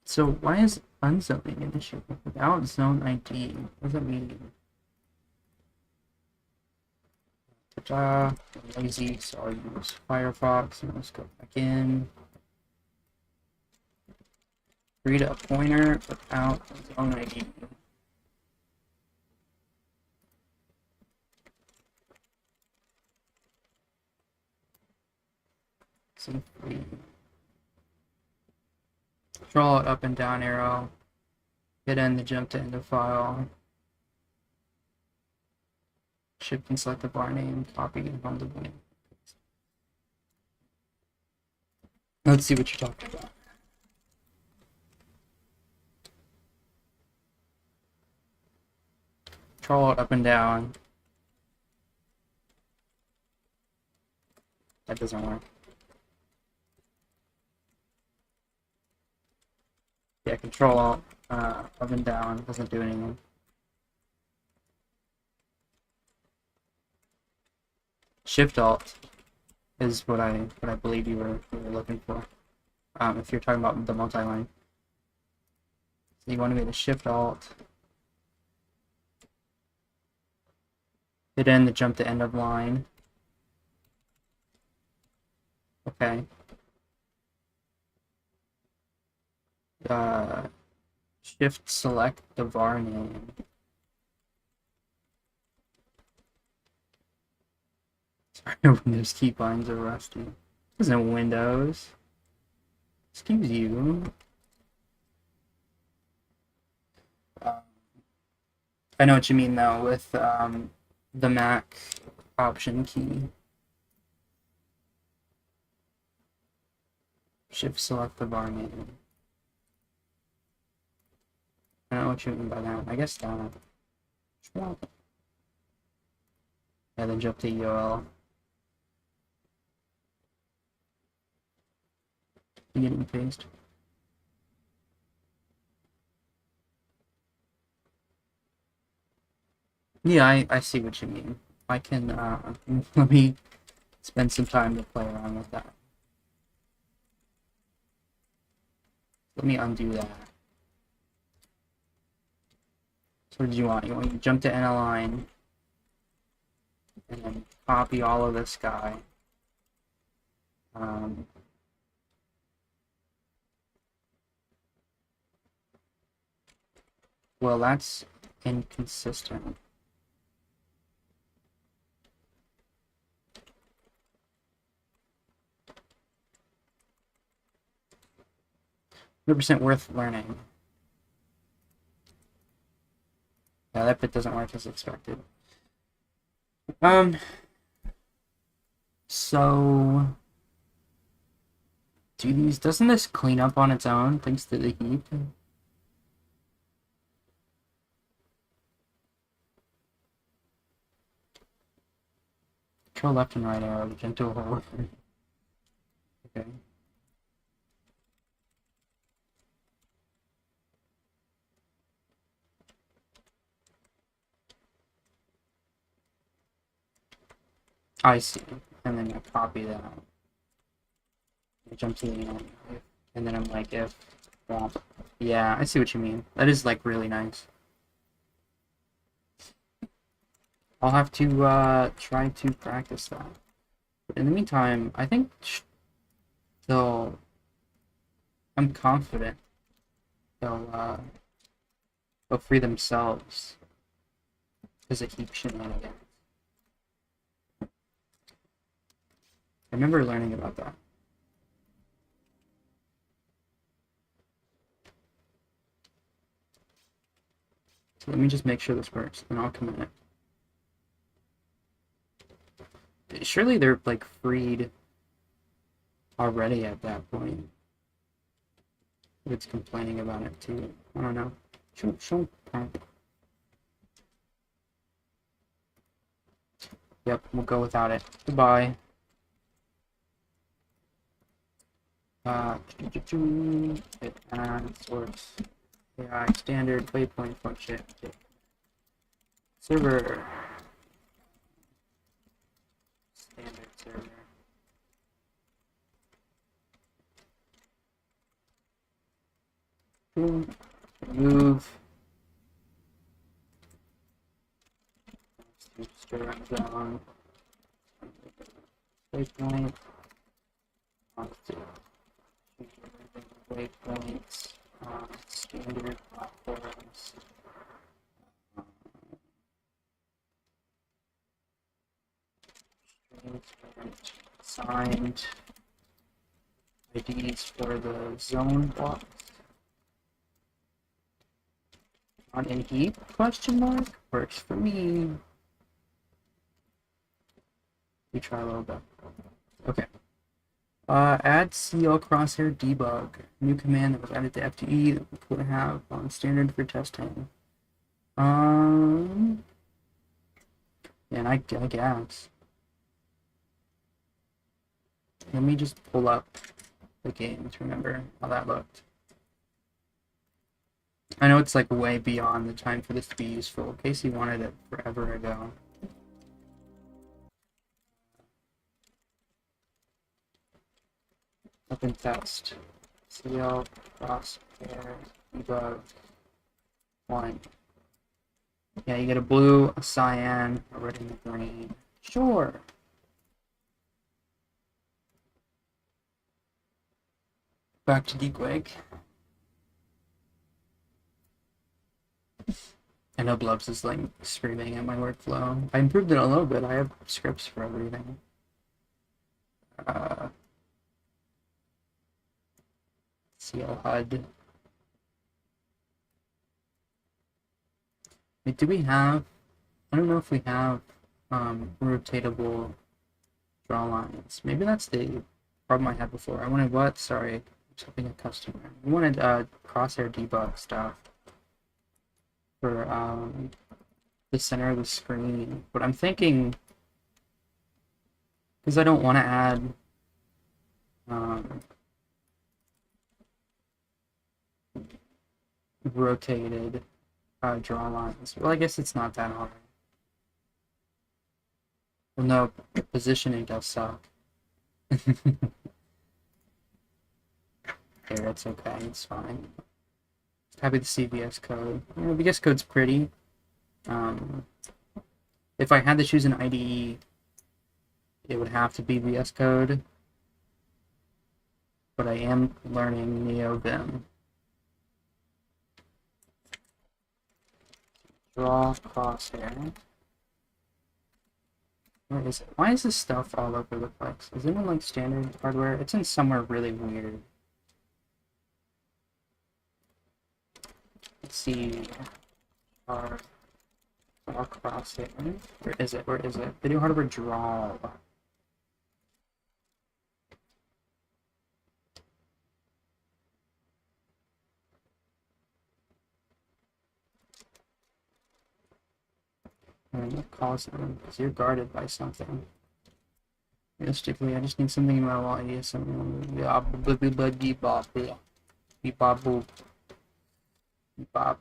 So why is unzoning an issue without zone ID? What does that mean? I'm lazy, so I'll use Firefox and let's go back in. Create a pointer without zone ID. Simply control it up and down arrow. Hit end the jump to end of file. Shift and select the bar name, copy and hold the name. Let's see what you're talking about. Control it up and down. That doesn't work. Yeah, control alt up and down doesn't do anything. Shift alt is what I believe you were looking for. If you're talking about the multi-line. So you want to be the shift alt. Hit end the jump to end of line. Okay. Shift select the var name. Sorry, Windows keybinds are rusty. This isn't Windows. Excuse you. I know what you mean though with the Mac option key. Shift select the var name. I don't know what you mean by that. I guess that. Yeah, then jump to UL. Begin and paste. Yeah, I see what you mean. I can, let me spend some time to play around with that. Let me undo that. So what did you want? You want to jump to N-align and then copy all of this guy. Well, that's inconsistent. %, worth learning. Yeah, that bit doesn't work as expected. So doesn't this clean up on its own thanks to the heat? Control left and right arrow to gentle hold. Okay. I see. And then I copy that. I jump to the end. And then I'm like, if. Well, yeah, I see what you mean. That is like really nice. I'll have to try to practice that. But in the meantime, I think I'm confident they'll free themselves because it keeps shenanigans. I remember learning about that. So let me just make sure this works, then I'll commit it. Surely they're like freed already at that point. It's complaining about it too. I don't know. Yep, we'll go without it. Goodbye. It source AI standard waypoint function. Server. Standard server. Move. Zone. Waypoint. Waypoints. Standard platforms. Signed IDs for the zone blocks. On in heap? Question mark? Works for me. We try a little bit. Okay. Add CL crosshair debug. New command that was added to FTE that we could have on standard for testing. And I guess. Let me just pull up the game to remember how that looked. I know it's like way beyond the time for this to be useful. Casey wanted it forever ago. Open test. CL crosshair debug 1. Yeah, you get a blue, a cyan, a red, and a green. Sure. Back to dQuake. I know Blubs is like screaming at my workflow. I improved it a little bit. I have scripts for everything. CL HUD. Wait, do we have? I don't know if we have rotatable draw lines. Maybe that's the problem I had before. I wanted what? Sorry, I'm helping a customer. We wanted crosshair debug stuff for the center of the screen, but I'm thinking because I don't want to add rotated draw lines. Well, I guess it's not that hard. Well, no, positioning does suck. There, it's okay, it's fine. Happy to see VS Code. VS Code's pretty. If I had to choose an IDE, it would have to be VS Code. But I am learning NeoVim. Draw crosshair. Where is it? Why is this stuff all over the place? Is it in like standard hardware? It's in somewhere really weird. Let's see. Draw crosshair. Where is it? Where is it? Video hardware draw. What caused them? Because you're guarded by something. Realistically, I just need something in my wallet. Yeah, something. Yeah, bob.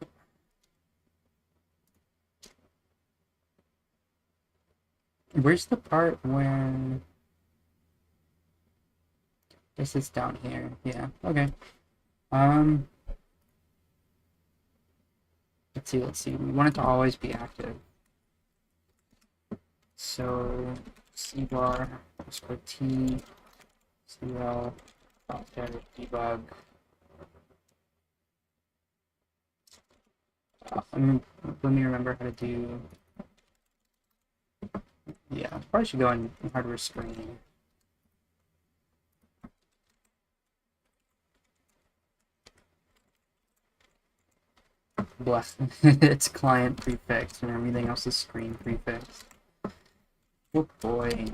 Where's the part when this is down here? Yeah, okay. Let's see. We want it to always be active. So C bar _ T CL debug. Let me remember how to do. Yeah, probably should go in hardware screening. Bless. It's client prefix and everything else is screen prefix. Oh boy.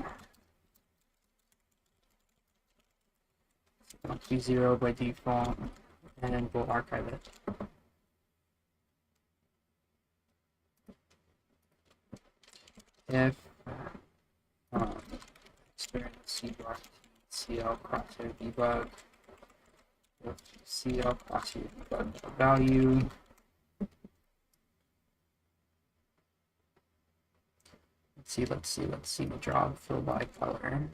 Must be 0 by default, and then we'll archive it. If experience C bar CL crosshair debug, CL crosshair debug value. Let's see the draw fill by color.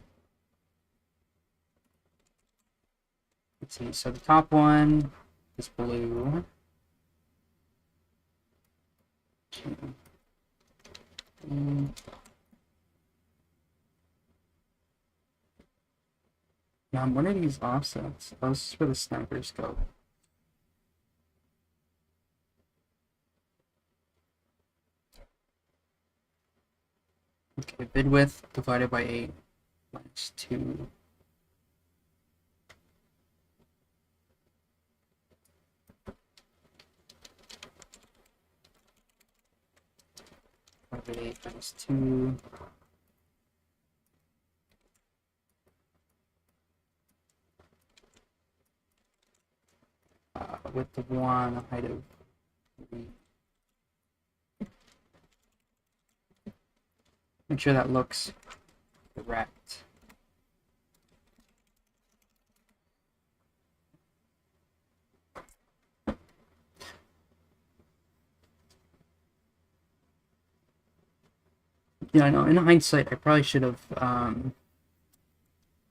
Let's see, so the top one is blue. What are these offsets? Oh, this is for the sniper scope. Okay, bid width divided by 8 minus 2. Divided by 8 minus 2. Width of 1, height of 3. Make sure that looks correct. Yeah, I know. In hindsight, I probably should have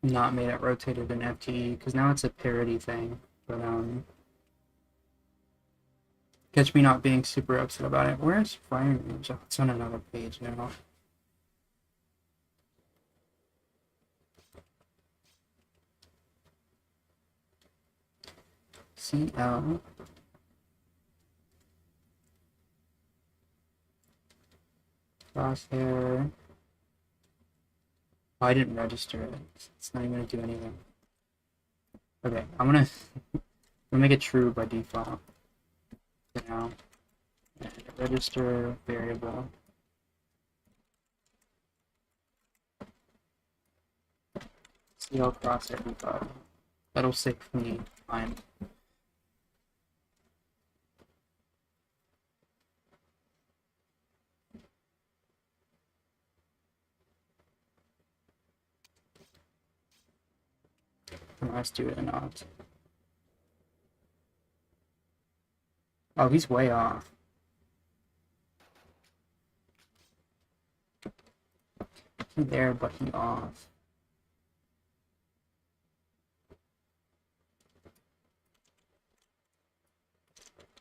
not made it rotated in FTE because now it's a parity thing. But catch me not being super upset about it. Where's frame range? Oh, it's on another page now. CL crosshair. Oh, I didn't register it. It's not even gonna do anything. Okay, I'm gonna make it true by default. For now, and register variable. CL crosshair debug. That'll save me time. Let's do it or not. Oh, he's way off. He there, but he off.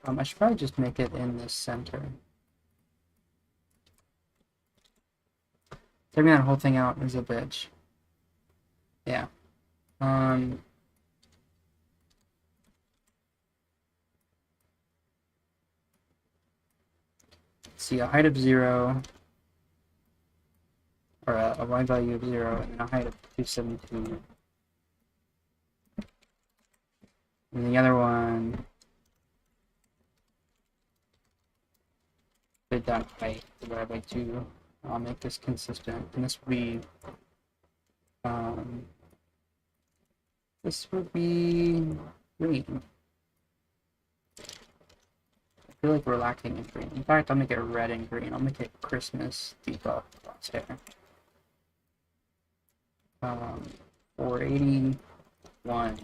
I should probably just make it in the center. Taking that whole thing out is a bitch. Yeah. see a height of 0, or a y value of 0, and then a height of 272. And the other one, fit that height divided by 2. I'll make this consistent, and this would be green. I feel like we're lacking in green. In fact, I'll make it red and green. I'll make it Christmas debuff crosshair. 481.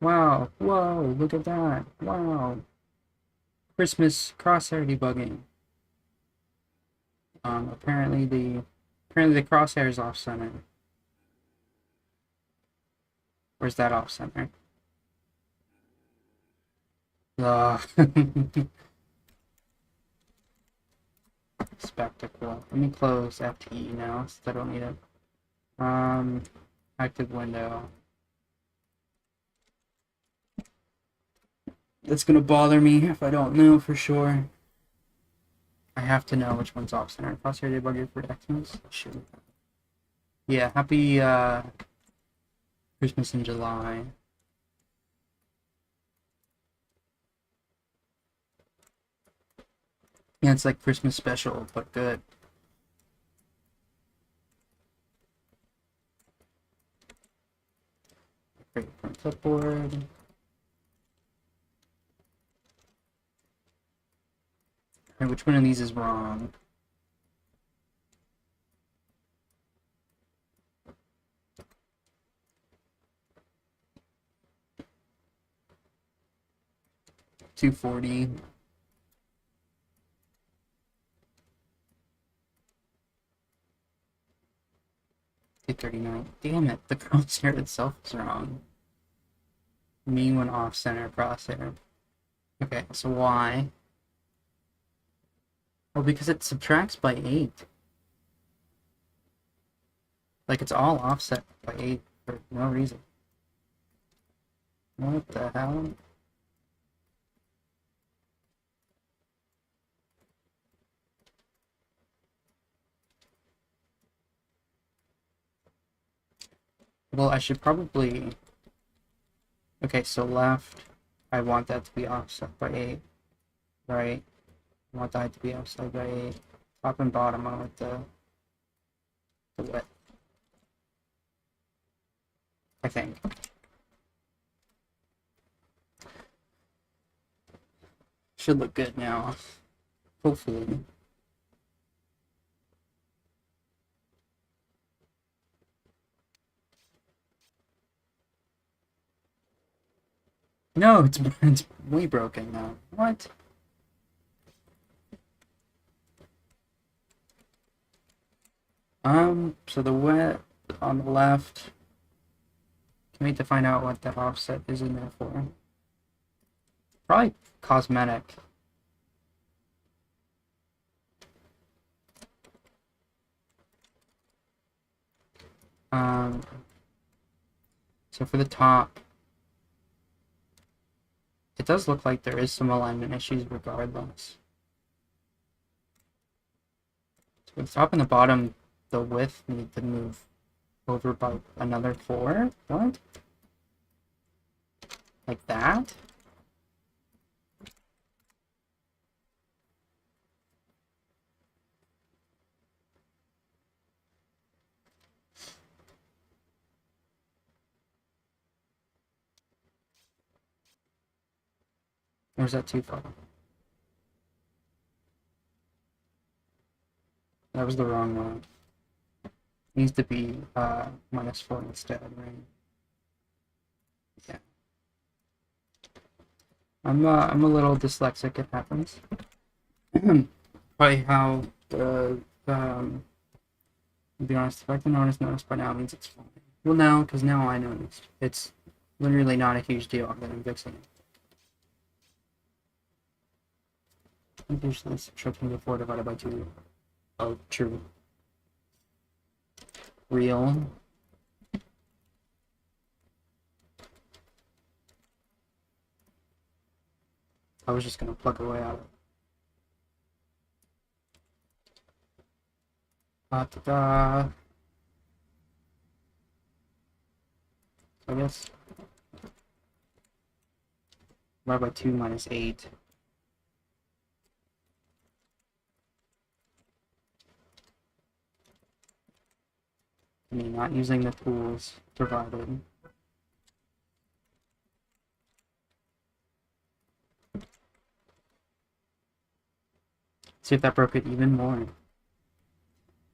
Wow, whoa, look at that. Wow. Christmas crosshair debugging. Apparently the crosshair is off center. Where's that off center? Spectacle. Let me close FTE now, since I don't need it. Active window. That's gonna bother me if I don't know for sure. I have to know which one's off center. Crosshair debugger for Xmas. Shoot. Yeah, happy Christmas in July. Yeah, it's like Christmas special, but good. Great from clipboard. Right, which one of these is wrong? $240. 239. Damn it, the crosshair itself is wrong. Me when off center crosshair. Okay, so why? Oh, because it subtracts by 8. Like it's all offset by 8 for no reason. What the hell? Well, I should probably... Okay, so left, I want that to be offset by 8. Right? I want that to be offset by 8. Top and bottom, I want the width. I think. Should look good now. Hopefully. No, it's way broken now. What? So the width on the left. Can we find out what that offset is in there for? Probably cosmetic. So for the top, it does look like there is some alignment issues regardless. So the top and the bottom, the width need to move over by another 4. What? Like that? Or is that too far? That was the wrong one. It needs to be -4 instead, right? Yeah. I'm a little dyslexic, it happens. Probably how the to be honest, if I can notice by now, it means it's fine. Well, now, because now I noticed. It's literally not a huge deal that I'm fixing it. Usually subtraction before divided by 2. Oh, true. Real. I was just gonna plug away out. Da-da-da. I guess divided by 2 minus 8. I mean, not using the tools provided. See if that broke it even more.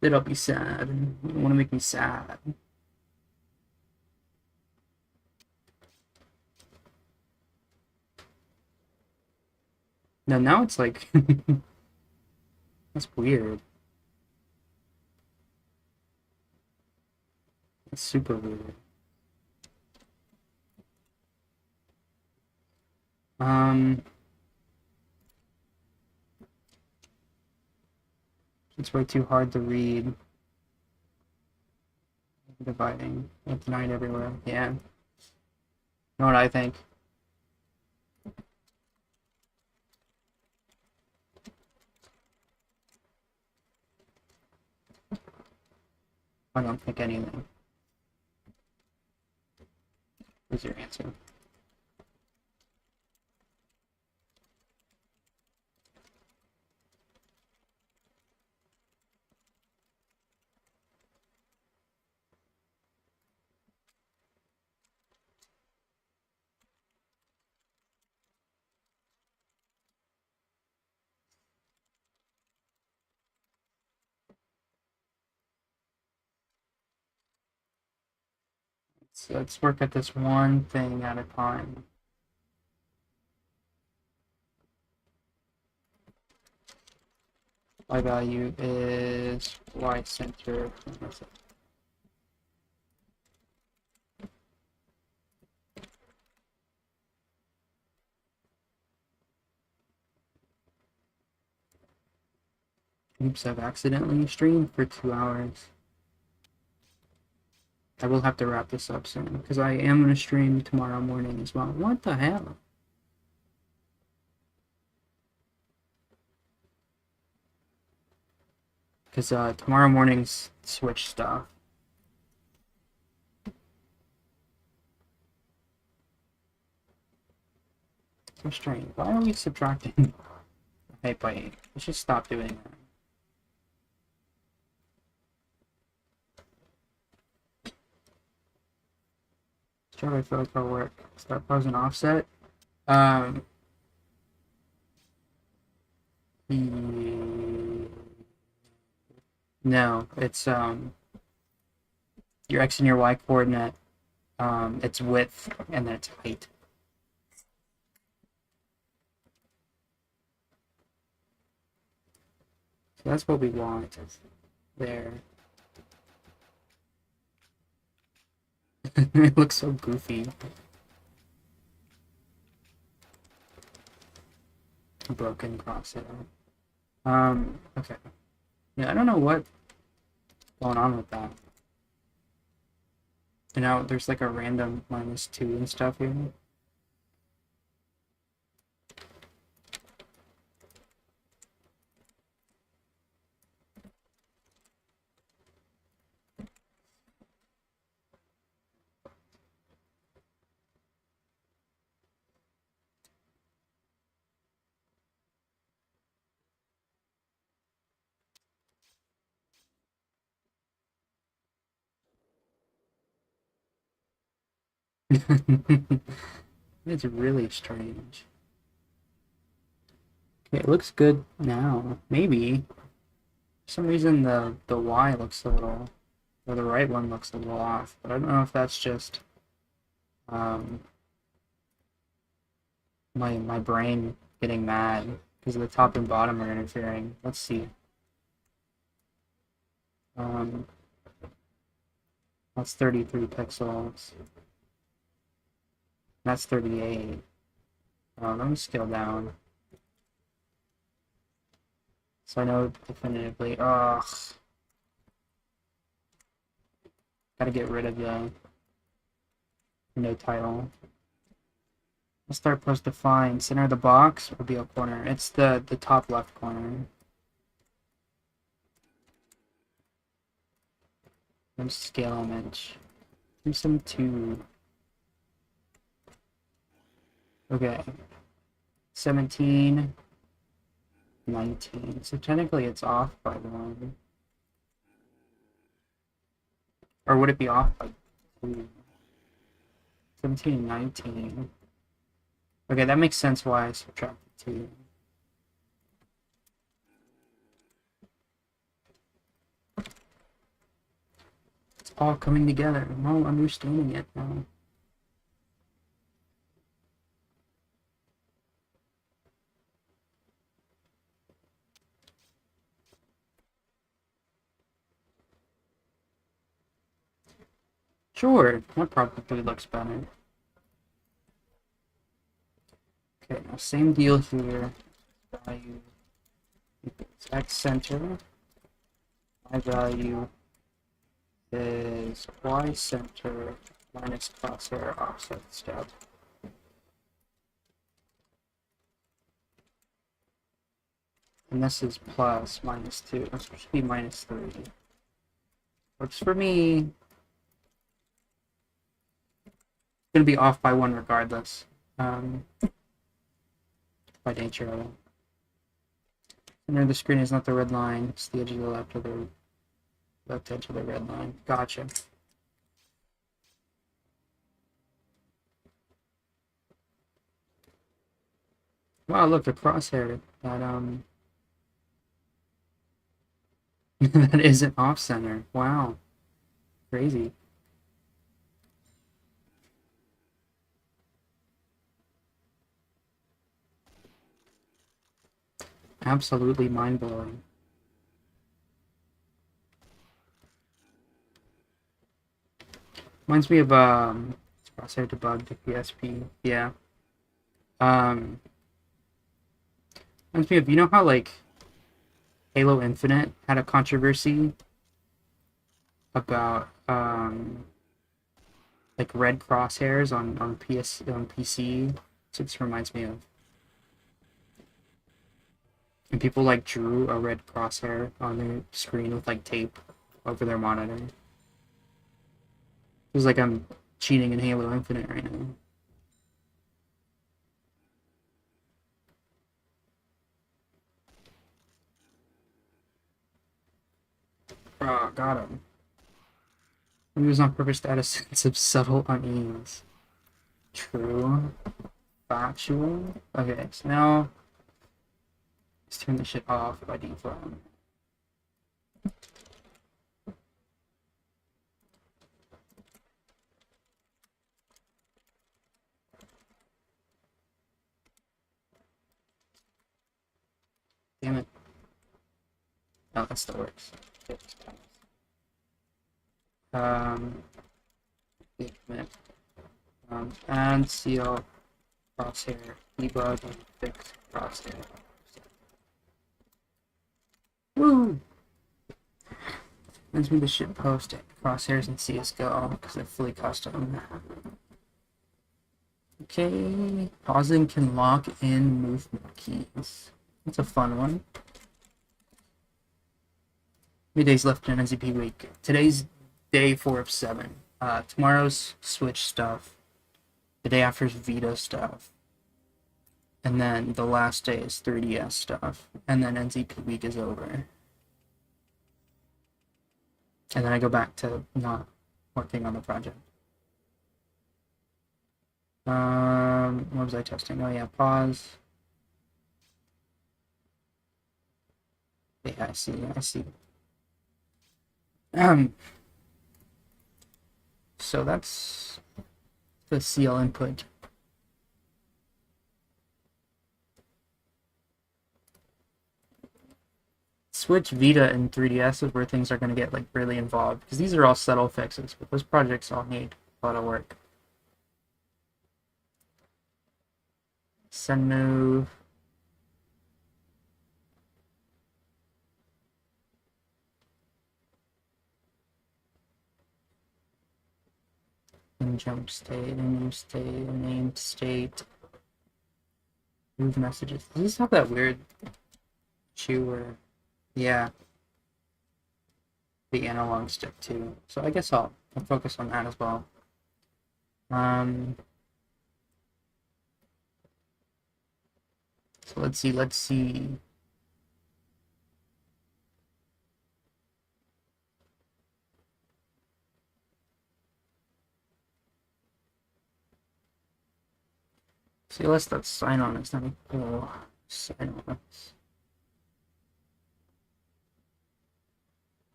Then I'll be sad. You don't want to make me sad. No, now it's like... That's weird. That's super weird. It's way too hard to read. Dividing. It's 9 everywhere. Yeah. You know what I think? I don't think anything. What's your answer? So let's work at this one thing at a time. Y value is y center. Oops, I've accidentally streamed for 2 hours. I will have to wrap this up soon because I am going to stream tomorrow morning as well. What the hell? Because tomorrow morning's Switch stuff. So strange. Why are we subtracting 8 by 8? Let's just stop doing that. Try to feel like it'll work. Start pause and offset. No, it's your x and your y coordinate. It's width and then it's height. So that's what we want. There. It looks so goofy. Broken crosshair. Okay. Yeah, I don't know what's going on with that. You know, there's like a random -2 and stuff here. It's really strange. Okay, it looks good now. Maybe. For some reason the Y looks a little, or the right one looks a little off, but I don't know if that's just my brain getting mad because the top and bottom are interfering. Let's see. That's 33 pixels. That's 38. Let me scale down. So I know definitively. Ugh. Gotta get rid of the no title. Let's start post define. Center of the box or be a corner. It's the top left corner. And scale image. Do some 2. Okay. 17. 19. So technically it's off by 1. Or would it be off by 2? 17, 19. Okay, that makes sense why I subtracted 2. It's all coming together. I'm all understanding it now. Sure, that probably looks better. Okay, now same deal here. Value equals x center. My value is y center minus crosshair offset step. And this is plus minus 2. This should be minus 3. Works for me. It's going to be off by 1 regardless. By nature of it. Center of the screen is not the red line. It's the edge of the left of the left edge of the red line. Gotcha. Wow, look, the crosshair. That that isn't off center. Wow. Crazy. Absolutely mind-blowing. Reminds me of crosshair debug to PSP. Yeah. Reminds me of, you know how like Halo Infinite had a controversy about like red crosshairs on PC. So this reminds me of. And people like drew a red crosshair on their screen with like tape over their monitor. It was like I'm cheating in Halo Infinite right now. Oh, got him. It was on purpose to add a sense of subtle unease. True. Factual. Okay, so now let's turn this shit off by default. Damn it. Oh, that still works. Commit. And CL crosshair debug and fix crosshair. Woo! Reminds me to ship post crosshairs in CSGO because they're fully custom. Okay, pausing can lock in movement keys. That's a fun one. How many days left in NZP week? Today's day 4 of 7. Tomorrow's Switch stuff. The day after is VITA stuff. And then the last day is 3DS stuff. And then NZP week is over. And then I go back to not working on the project. What was I testing? Oh yeah, pause. Yeah, I see. So that's the CL input. Switch, Vita, and 3DS is where things are going to get like really involved because these are all subtle fixes, but those projects all need a lot of work. Send move. in jump state, in new state, in named state, move messages. Does this have that weird issue where, yeah, the analog stick too? So I guess I'll focus on that as well. So let's see. See, unless that sign on is not equal sign on.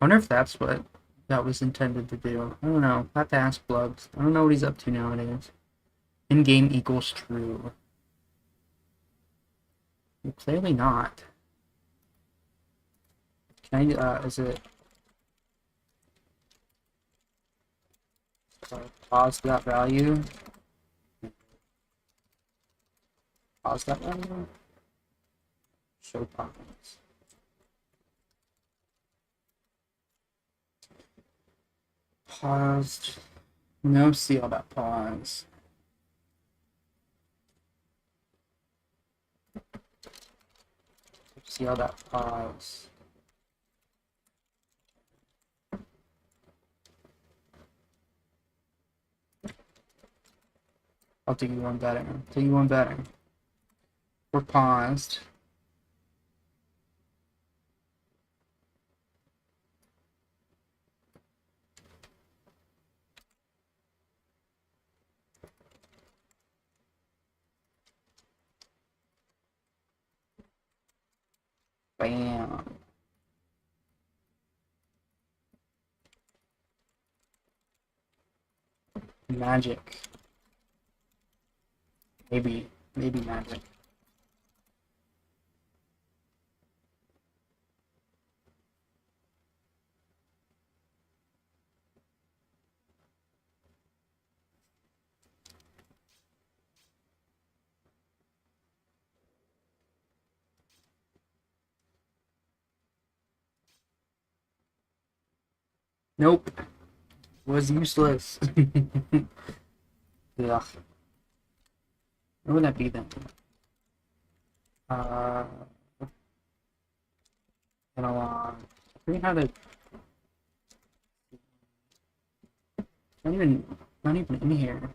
I wonder if that's what that was intended to do. I don't know. I have to ask Blugs. I don't know what he's up to nowadays. In-game equals true. Well, clearly not. Can I, is it... pause that value? Pause that value? Show pockets. Paused. No seal.pause. Seal.pause. I'll do you one better. Do you one better. We're paused. Bam. Magic. Maybe magic. Nope. Was useless. Ugh. What would that be then? Analog. I forget how to. Not even in here.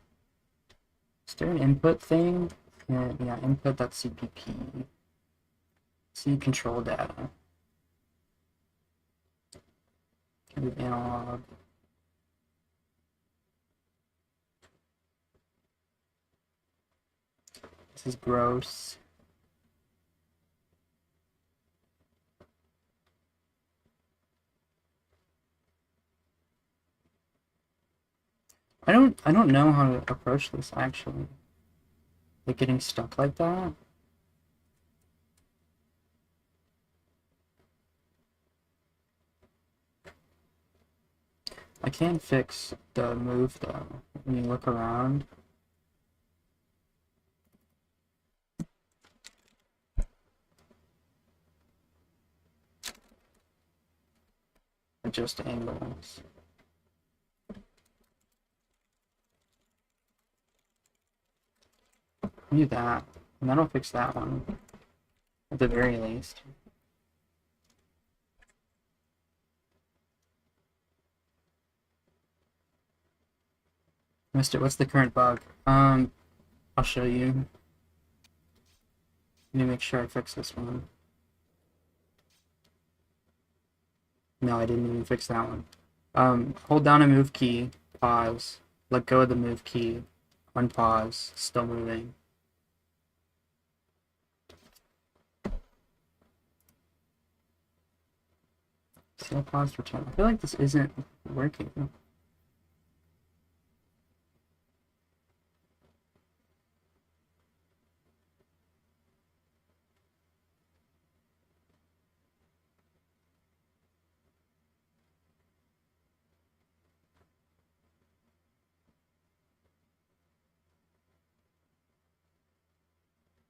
Is there an input thing? Yeah, input.cpp. See control data. Can be analog. This is gross. I don't know how to approach this actually. Like getting stuck like that. I can fix the move though. When you look around. Adjust angles. Do that, and that'll fix that one, at the very least. Missed it. What's the current bug? I'll show you. Let me make sure I fix this one. No, I didn't even fix that one. Hold down a move key, pause, let go of the move key, unpause, still moving. Still pause, return. I feel like this isn't working.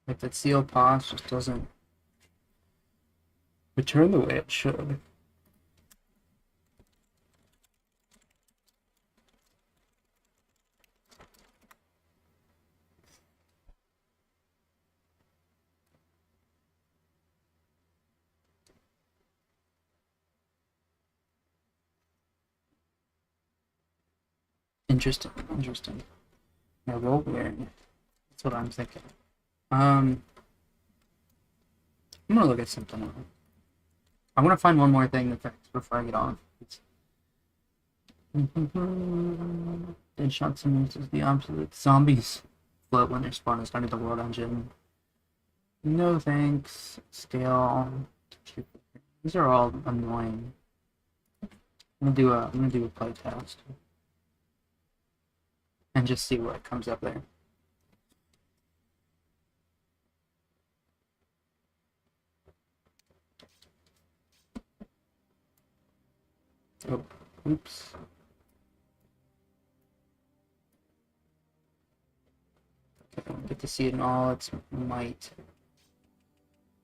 Like that seal pause just doesn't return the way it should. Interesting, interesting. Yeah, roll weird. That's what I'm thinking. I'm gonna look at something else. I want to find one more thing to fix before I get off. Dead shot simmons is the opposite. Zombies float when they're spawned as part of the world engine. No thanks. Scale. These are all annoying. I'm gonna do a play test and just see what comes up there. Oh, oops. Okay, get to see it in all its might.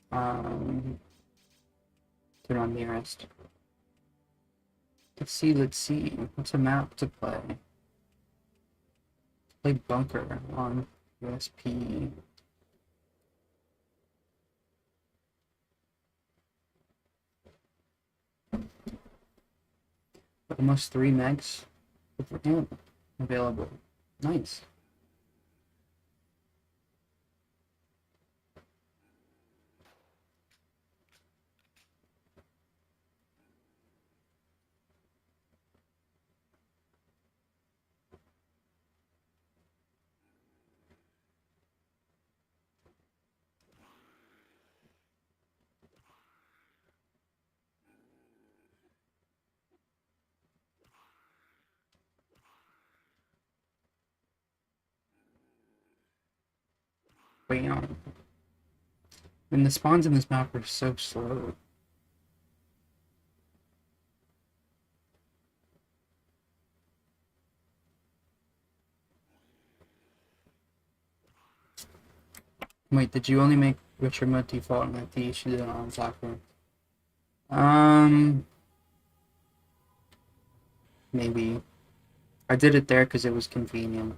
Turn on nearest. Let's see. What's a map to play? Play Bunker on PSP. Almost 3 megs available. Nice. Bam. And the spawns in this map are so slow. Wait, did you only make Witcher mode default and like the issue did on platform? Maybe. I did it there because it was convenient.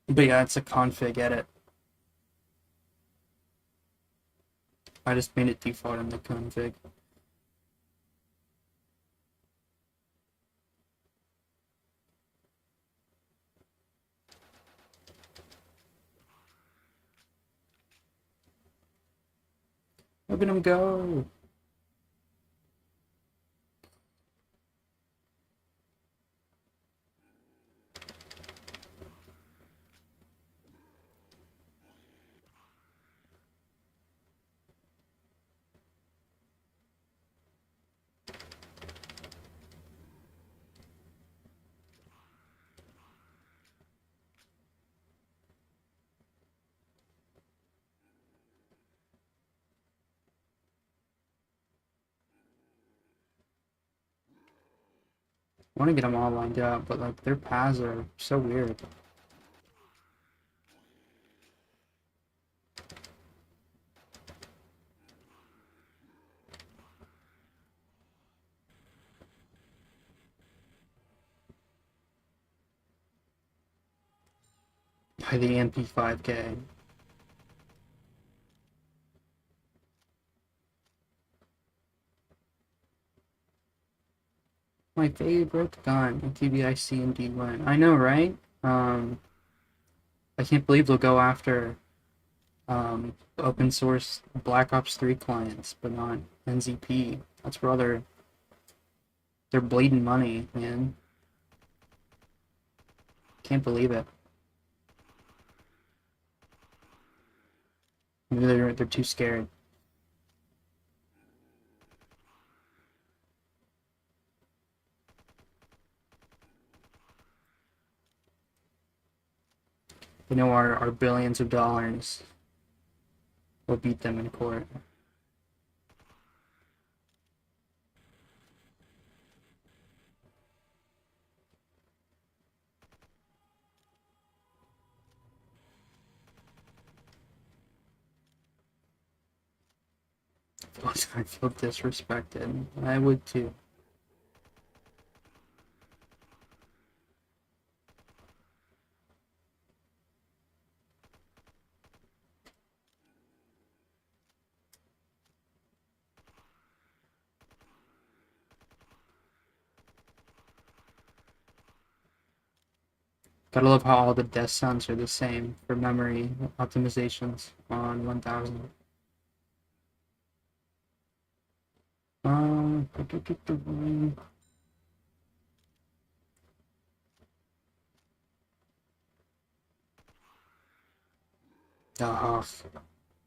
But yeah, it's a config edit. I just made it default in the config. Look at him go! I want to get them all lined up, but like their paths are so weird. By the MP5K. My favorite gun, TBIC and D1. I know, right? I can't believe they'll go after open source Black Ops 3 clients, but not NZP. That's where they're bleeding money, man. Can't believe it. Maybe they're too scared. They know our billions of dollars will beat them in court. I feel disrespected. I would too. Gotta love how all the death sounds are the same for memory optimizations on 1000. Um, oh,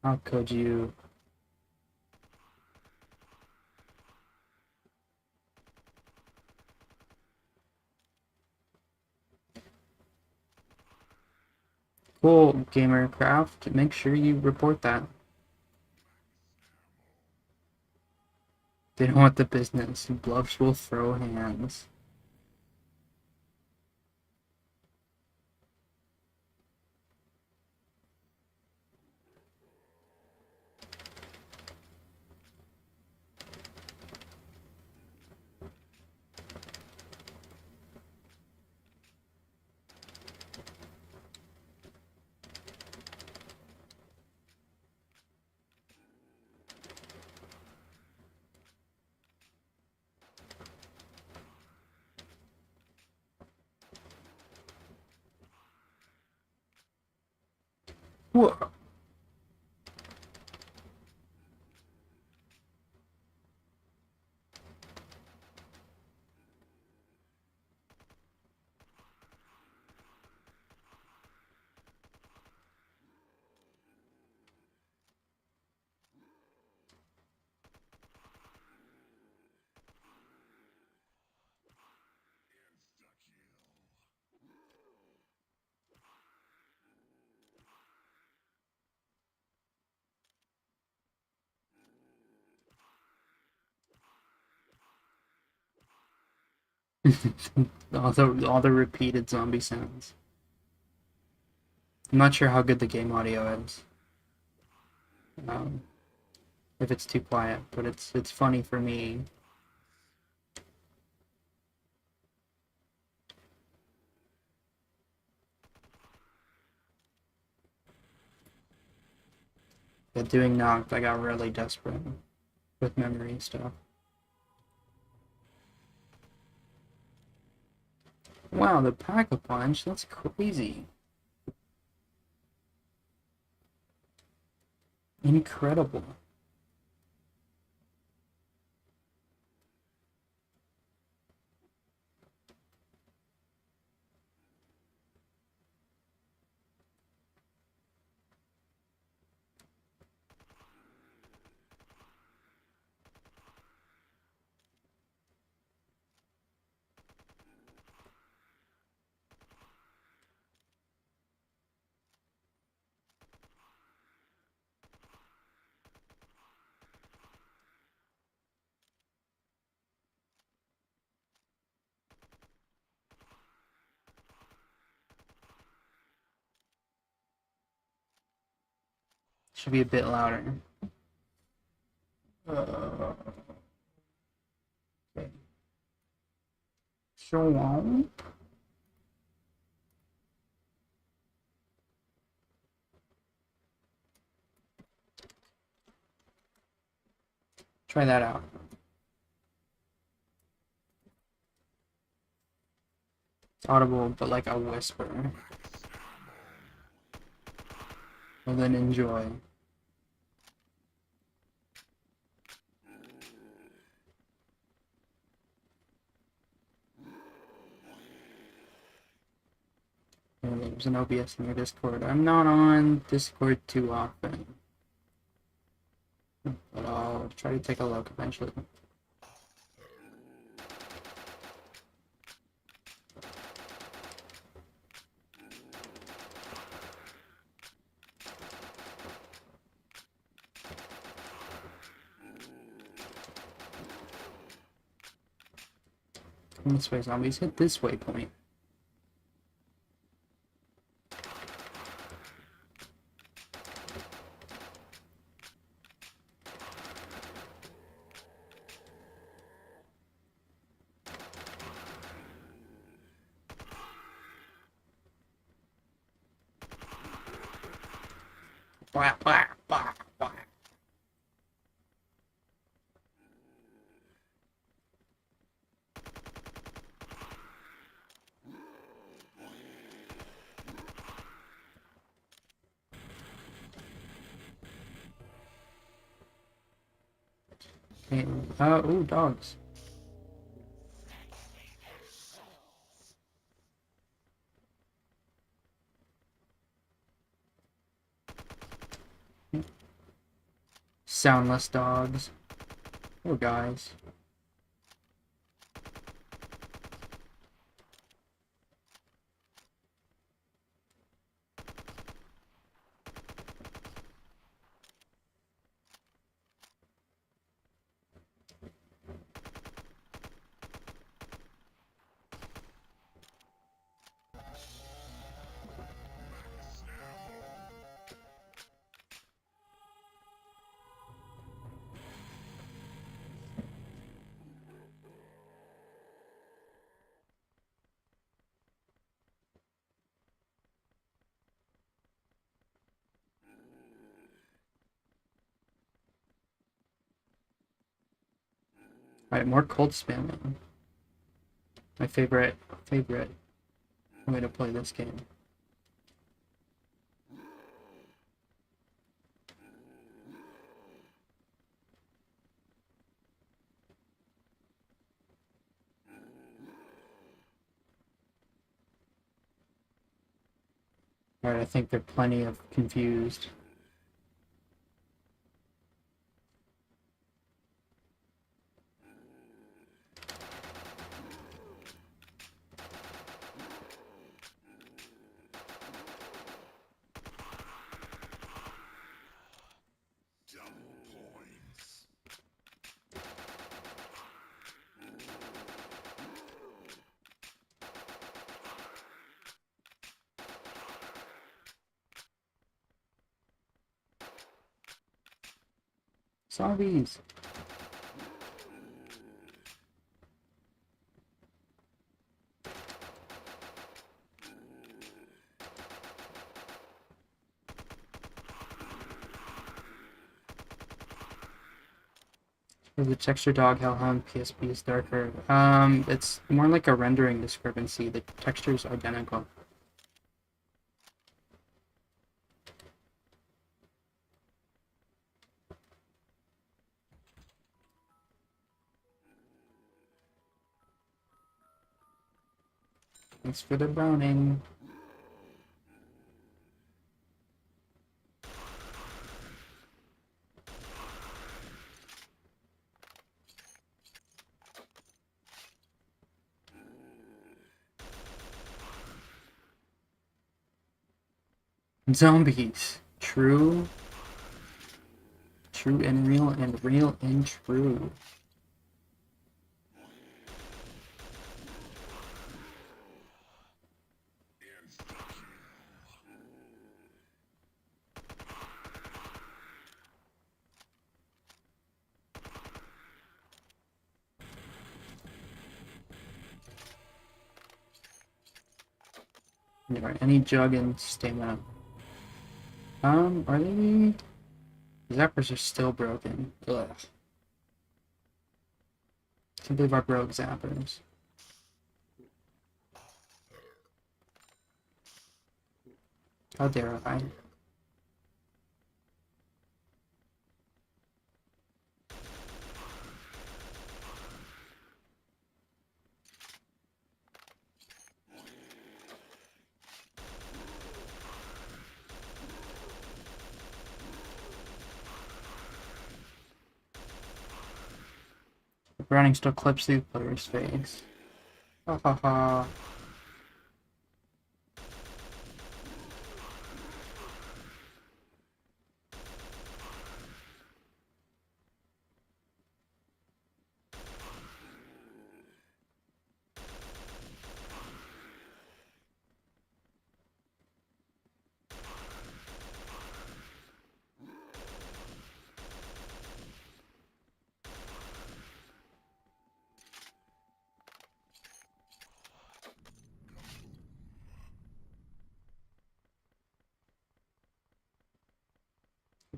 how could you? Cool, Gamercraft. Make sure you report that. They don't want the business. Bluffs will throw hands. Whoa. all the repeated zombie sounds. I'm not sure how good the game audio is. Um, if it's too quiet, but it's funny for me. But doing knocked, I got really desperate with memory stuff. Wow, the Pack-a-Punch, that's crazy. Incredible. Should be a bit louder. Okay. So on. Try that out. It's audible, but like a whisper. Well then enjoy. There's an OBS in your Discord. I'm not on Discord too often, but I'll try to take a look eventually. Come this way, zombies. Hit this waypoint. Blah, blah, blah, blah. And, ooh, dogs. Soundless dogs. Oh, guys. Alright, more cold spamming. My favorite way to play this game. Alright, I think they're plenty of confused. Zombies! The texture dog hellhound PSP is darker. It's more like a rendering discrepancy. The texture is identical. Thanks for the browning. Zombies. True. True and real and real and true. Alright, any jug and stamina. Are they... Zappers are still broken. Ugh. Can't believe I broke zappers. How dare I? The browning still clips the player's face. Ha ha ha.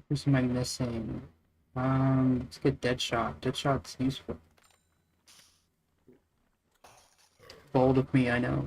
What am I missing? Let's get Deadshot. Deadshot's useful. Bold of me, I know.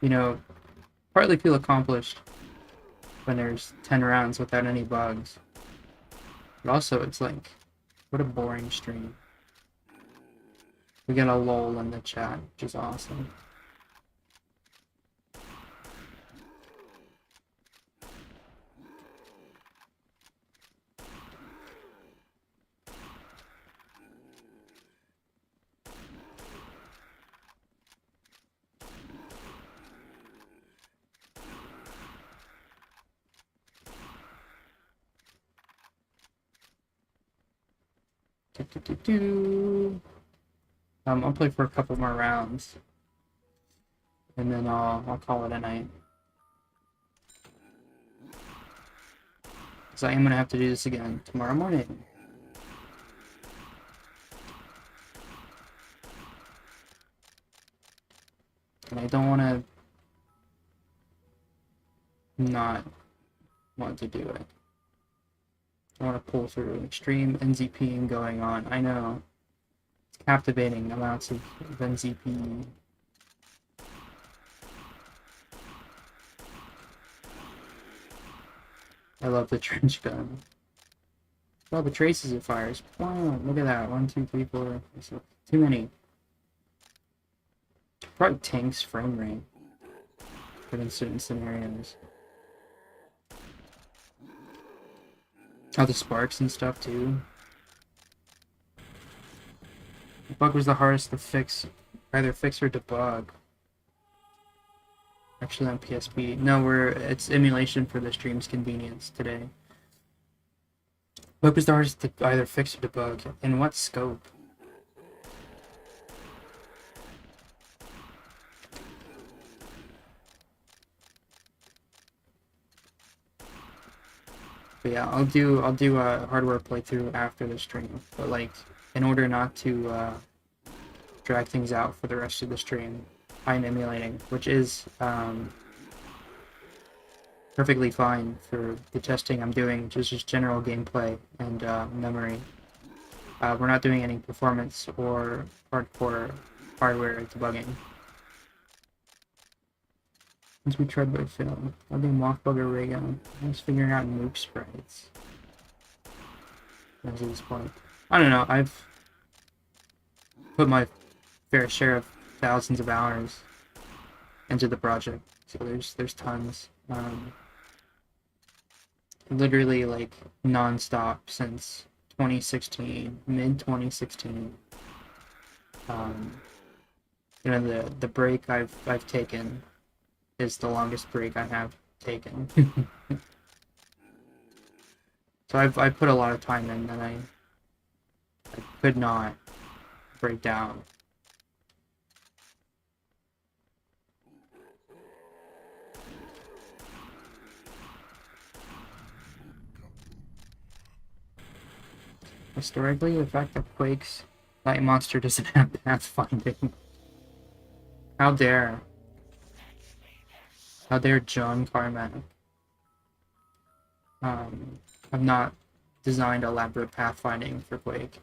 you know, partly feel accomplished when there's 10 rounds without any bugs. But also, it's like, what a boring stream. We get a lol in the chat, which is awesome. I'll play for a couple more rounds, and then I'll call it a night. Because I am gonna have to do this again tomorrow morning. And I don't want to not want to do it. I want to pull through extreme NZPing going on. I know. It's captivating amounts of NZP. I love the trench gun. All the traces it fires. Wow, look at that. 1, 2, 3, 4. Too many. Probably tanks frame rate. But in certain scenarios. Oh, the sparks and stuff too. The bug was the hardest to fix, either fix or debug. Actually on PSP. No, it's emulation for the stream's convenience today. Bug was the hardest to either fix or debug. In what scope? But yeah, I'll do a hardware playthrough after the stream. But like, in order not to drag things out for the rest of the stream, I'm emulating, which is perfectly fine for the testing I'm doing, just general gameplay and memory. We're not doing any performance or hardcore hardware debugging. Once we tried by film, I'll do mockbug or ray gun. I was figuring out nuke sprites. As of this point, I don't know. I've put my fair share of thousands of hours into the project, so there's tons. Literally like non-stop since 2016, mid 2016. You know, the break I've taken is the longest break I have taken. So I put a lot of time in, and I could not break down. Historically, the fact that Quake's Light Monster doesn't have pathfinding. How dare. How dare John Carmack. I've not designed elaborate pathfinding for Quake.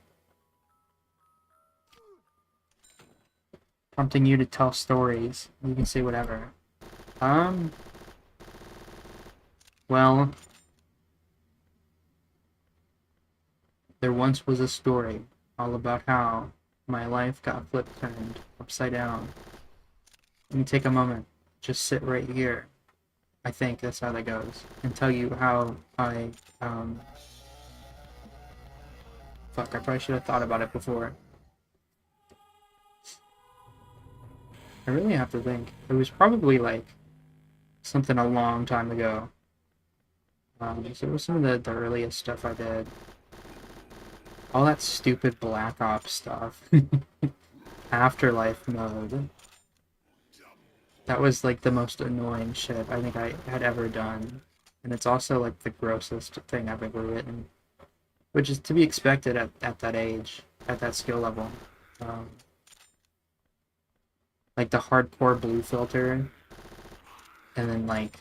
Prompting you to tell stories. You can say whatever. Well, there once was a story all about how my life got flip-turned upside down. Let me take a moment. Just sit right here. I think that's how that goes. And tell you how I, fuck, I probably should have thought about it before. I really have to think. It was probably, like, something a long time ago. So it was some of the earliest stuff I did. All that stupid Black Ops stuff. Afterlife mode. That was like the most annoying shit I think I had ever done. And it's also like the grossest thing I've ever written. Which is to be expected at that age, at that skill level. Like the hardcore blue filter. And then like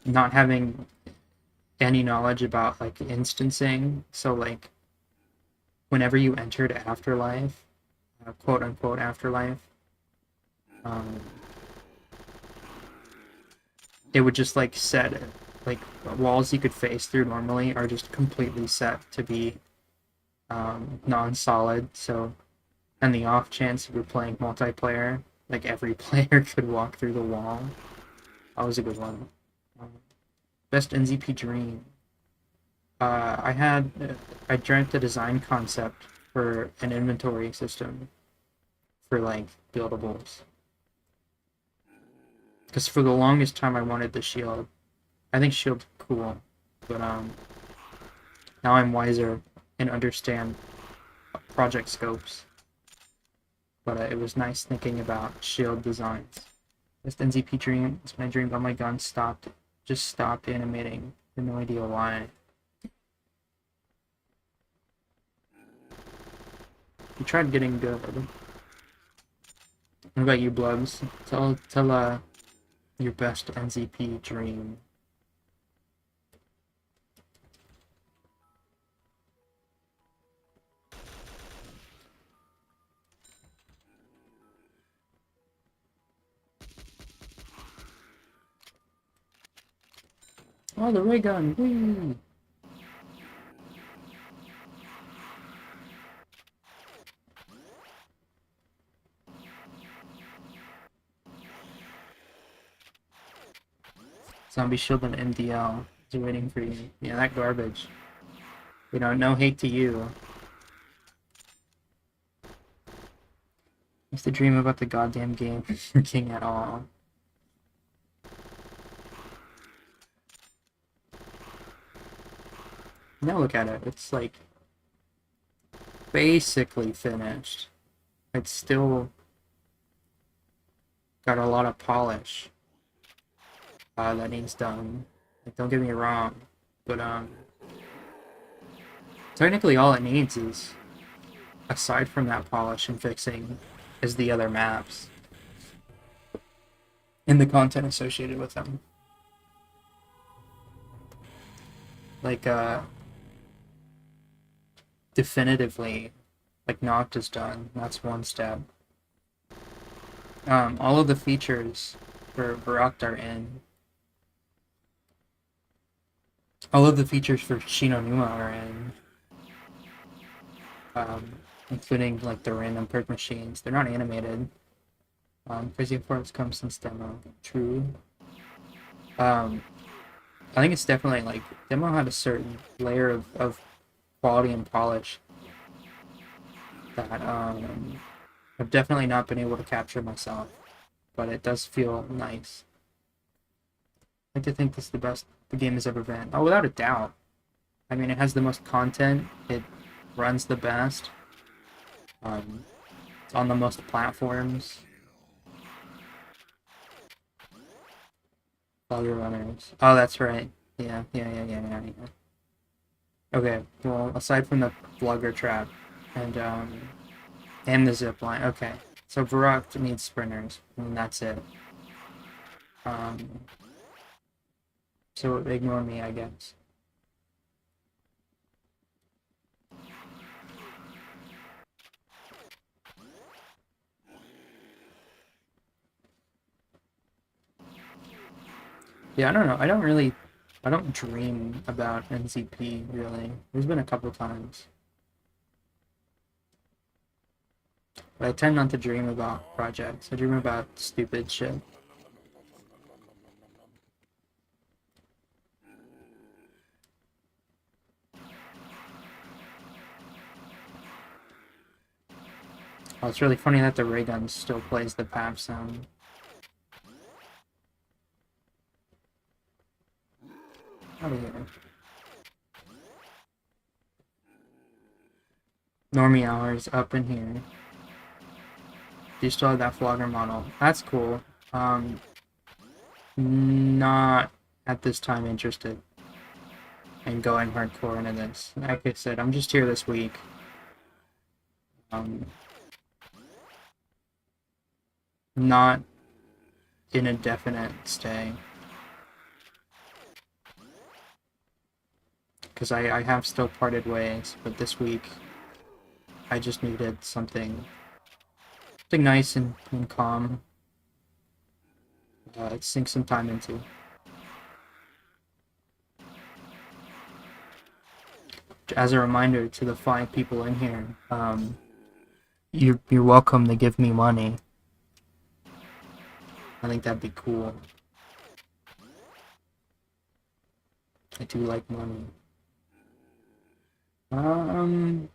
not having any knowledge about like instancing. So like whenever you entered Afterlife, quote unquote Afterlife, Um, it would just like set it. Like walls you could phase through normally are just completely set to be non-solid. So, and the off chance if you're playing multiplayer, like every player could walk through the wall. That was a good one. Best NZP dream. I dreamt a design concept for an inventory system for like buildables. Because for the longest time I wanted the shield. I think shield's cool, but now I'm wiser and understand project scopes. But it was nice thinking about shield designs. Best NZP dream is when I dreamed all my guns just stopped animating. I have no idea why. We tried getting good. What about you, Blubs? Tell your best NZP dream. Oh, the ray gun! Whee! Zombie shield and MDL is waiting for you. Yeah, that garbage. You know, no hate to you. I used to dream about the goddamn game working at all. Now look at it. It's like basically finished. It's still got a lot of polish that needs done. Like, don't get me wrong, but technically all it needs is, aside from that polish and fixing, is the other maps and the content associated with them. Like definitively, like Noct is done. That's one step. All of the features for Varrocked are in. All of the features for Shinonuma are in. Including like the random perk machines. They're not animated. Crazy Forest comes since demo. True. I think it's definitely like demo had a certain layer of quality and polish that I've definitely not been able to capture myself, but it does feel nice. I like to think this is the best the game has ever been. Oh, without a doubt. I mean, it has the most content. It runs the best. It's on the most platforms. All your runners. Oh, that's right. Yeah. Okay, well, aside from the Blugger trap and the zip line, okay. So Varrocked needs sprinters, and that's it. So ignore me, I guess. Yeah, I don't know. I don't dream about NCP, really. There's been a couple times. But I tend not to dream about projects. I dream about stupid shit. Oh, it's really funny that the ray gun still plays the PAP sound. Out of here. Normie hours up in here. Do you still have that flogger model? That's cool. Not at this time interested in going hardcore into this. Like I said, I'm just here this week. Not in a definite stay. Because I have still parted ways, but this week I just needed something nice and calm sink some time into. As a reminder to the 5 people in here, you're welcome to give me money. I think that'd be cool. I do like money. Come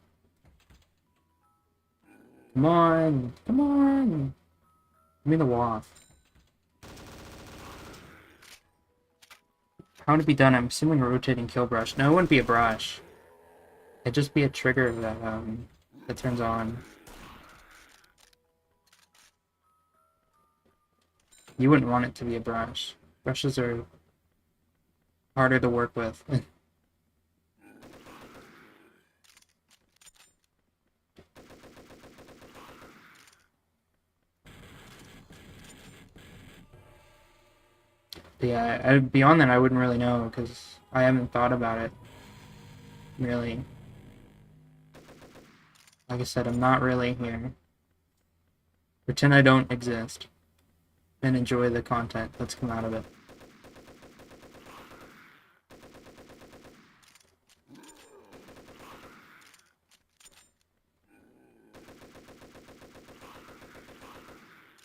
on, come on. Give me the waff. How would it be done? I'm assuming a rotating kill brush. No, it wouldn't be a brush. It'd just be a trigger that turns on. You wouldn't want it to be a brush. Brushes are harder to work with. Yeah, beyond that, I wouldn't really know because I haven't thought about it. Really. Like I said, I'm not really here. Pretend I don't exist. And enjoy the content that's come out of it.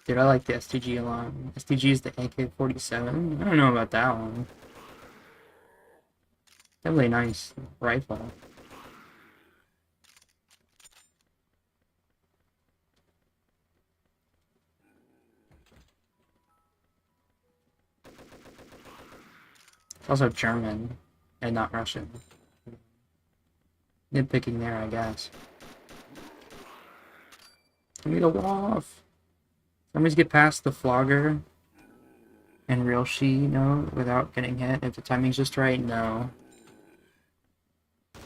Dude, I like the STG a lot. STG is the AK-47. I don't know about that one. Definitely a nice rifle. It's also German and not Russian. Nitpicking there, I guess. Give me the waff. Somebody's get past the flogger and real she, no, without getting hit. If the timing's just right, no. I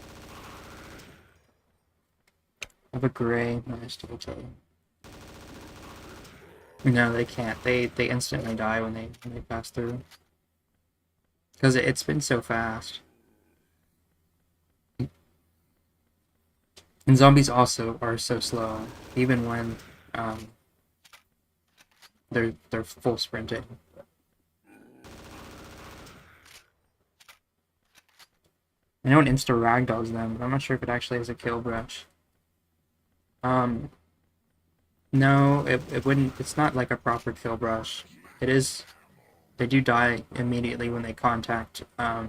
have a gray, nice double tail. No, they can't. They instantly die when they pass through. Because it's been so fast. And zombies also are so slow, even when they're full sprinting. I know it insta ragdolls them, but I'm not sure if it actually has a kill brush. No, it wouldn't. It's not like a proper kill brush. It is. They do die immediately when they contact the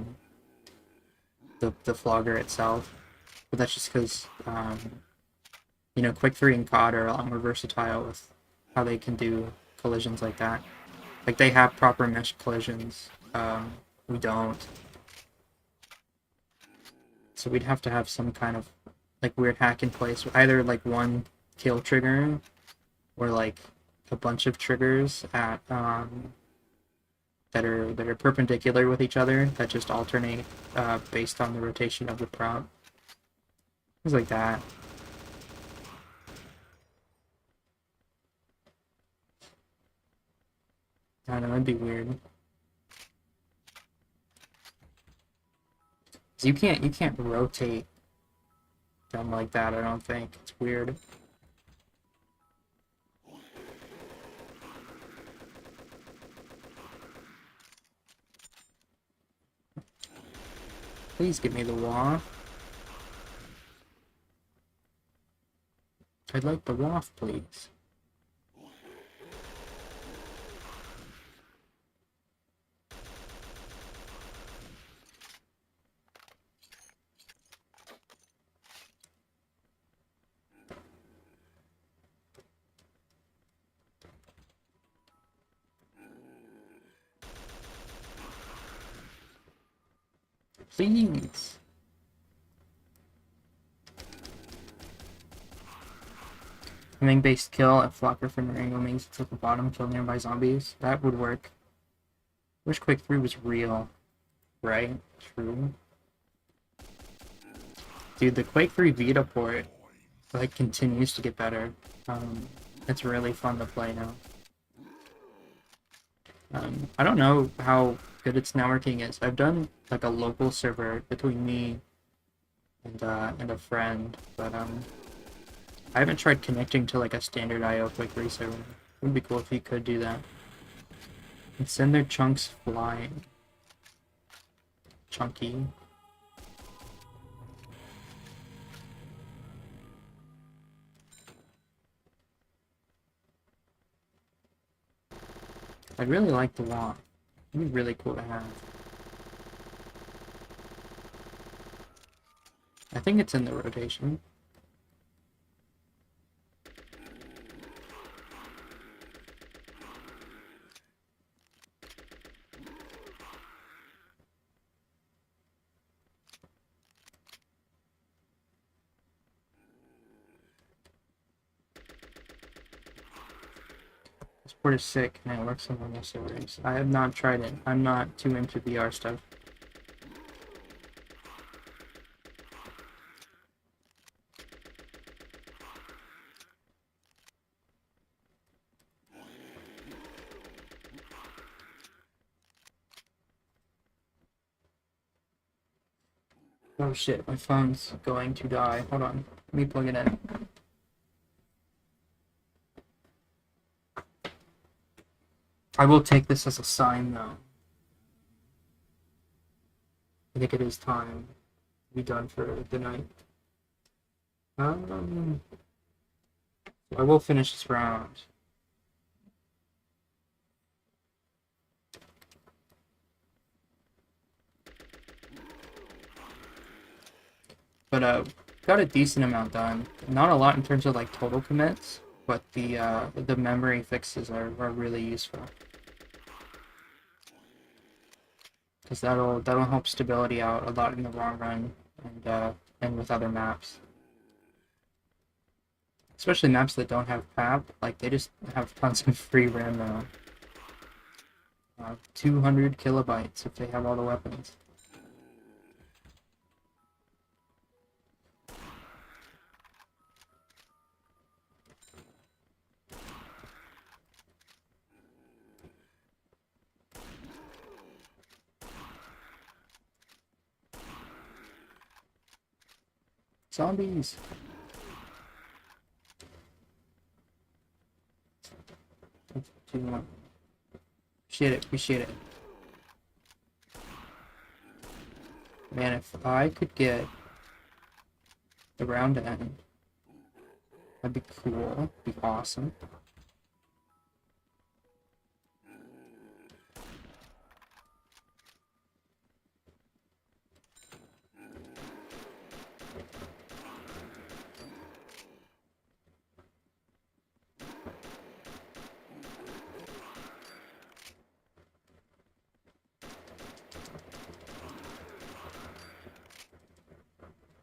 flogger itself, but that's just because you know, Quick 3 and COD are a lot more versatile with how they can do collisions like that. Like they have proper mesh collisions. We don't. So we'd have to have some kind of like weird hack in place, either like one kill trigger or like a bunch of triggers at that are perpendicular with each other that just alternate based on the rotation of the prop. Things like that. I don't know, it'd be weird. So you can't rotate them like that, I don't think. It's weird. Please give me the waff. I'd like the waff, please. Please. Timing-based kill at Flocker from your angle means it's at the bottom, kill nearby zombies. That would work. Wish Quake 3 was real. Right? True. Dude, the Quake 3 Vita port like continues to get better. It's really fun to play now. I don't know how good its networking is. I've done like a local server between me and a friend, but I haven't tried connecting to like a standard IO Quake 3 server. It would be cool if you could do that. and send their chunks flying. Chunky. I'd really like the wand. It'd be really cool to have. I think it's in the rotation. This port is sick and it works on normal servers. I have not tried it. I'm not too into VR stuff. Oh shit, my phone's going to die. Hold on. Let me plug it in. I will take this as a sign, though. I think it is time to be done for the night. I will finish this round. But got a decent amount done. Not a lot in terms of like total commits, but the memory fixes are really useful. Because that'll help stability out a lot in the long run and with other maps. Especially maps that don't have PAP, like they just have tons of free RAM now. 200 kilobytes if they have all the weapons. Zombies! Appreciate it. Man, if I could get the round to end, that'd be cool. Be awesome.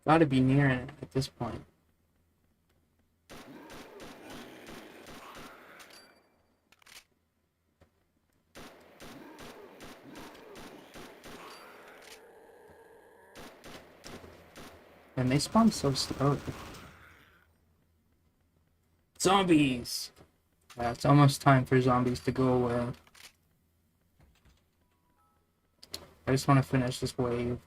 Gotta be near it at this point. And they spawn so slow. Zombies! It's almost time for zombies to go away. I just want to finish this wave.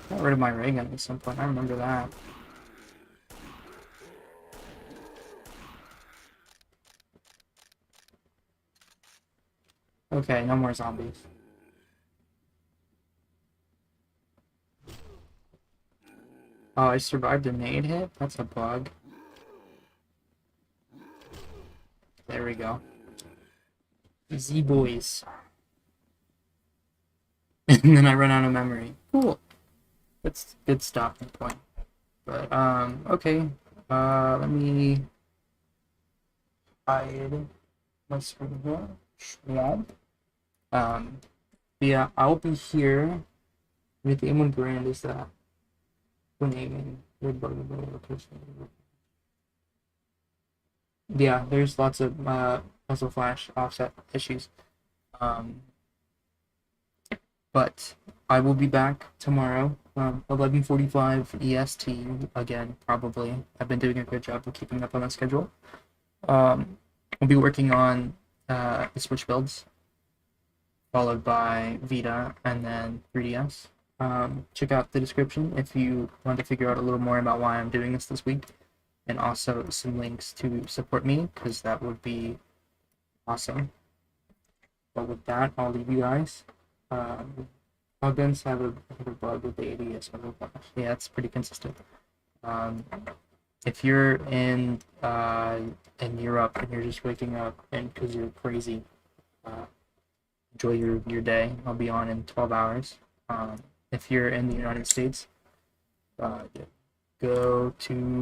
Got rid of my ray gun at some point, I remember that. Okay, no more zombies. Oh, I survived a nade hit? That's a bug. There we go. Easy boys. And then I run out of memory. Cool. That's a good stopping point. But, okay. Let me hide my screen here. Yeah, I'll be here. With the M1 brand is that when aiming, yeah, there's lots of puzzle flash offset issues. But I will be back tomorrow, 11:45 EST again, probably. I've been doing a good job of keeping up on the schedule. We'll be working on the Switch builds, followed by VITA and then 3DS. Check out the description if you want to figure out a little more about why I'm doing this week. and also some links to support me, because that would be awesome. But with that, I'll leave you guys. Husbands have a bug with the ADS. Oh gosh, yeah, it's pretty consistent. If you're in Europe and you're just waking up and because you're crazy, enjoy your day. I'll be on in 12 hours. If you're in the United States, go to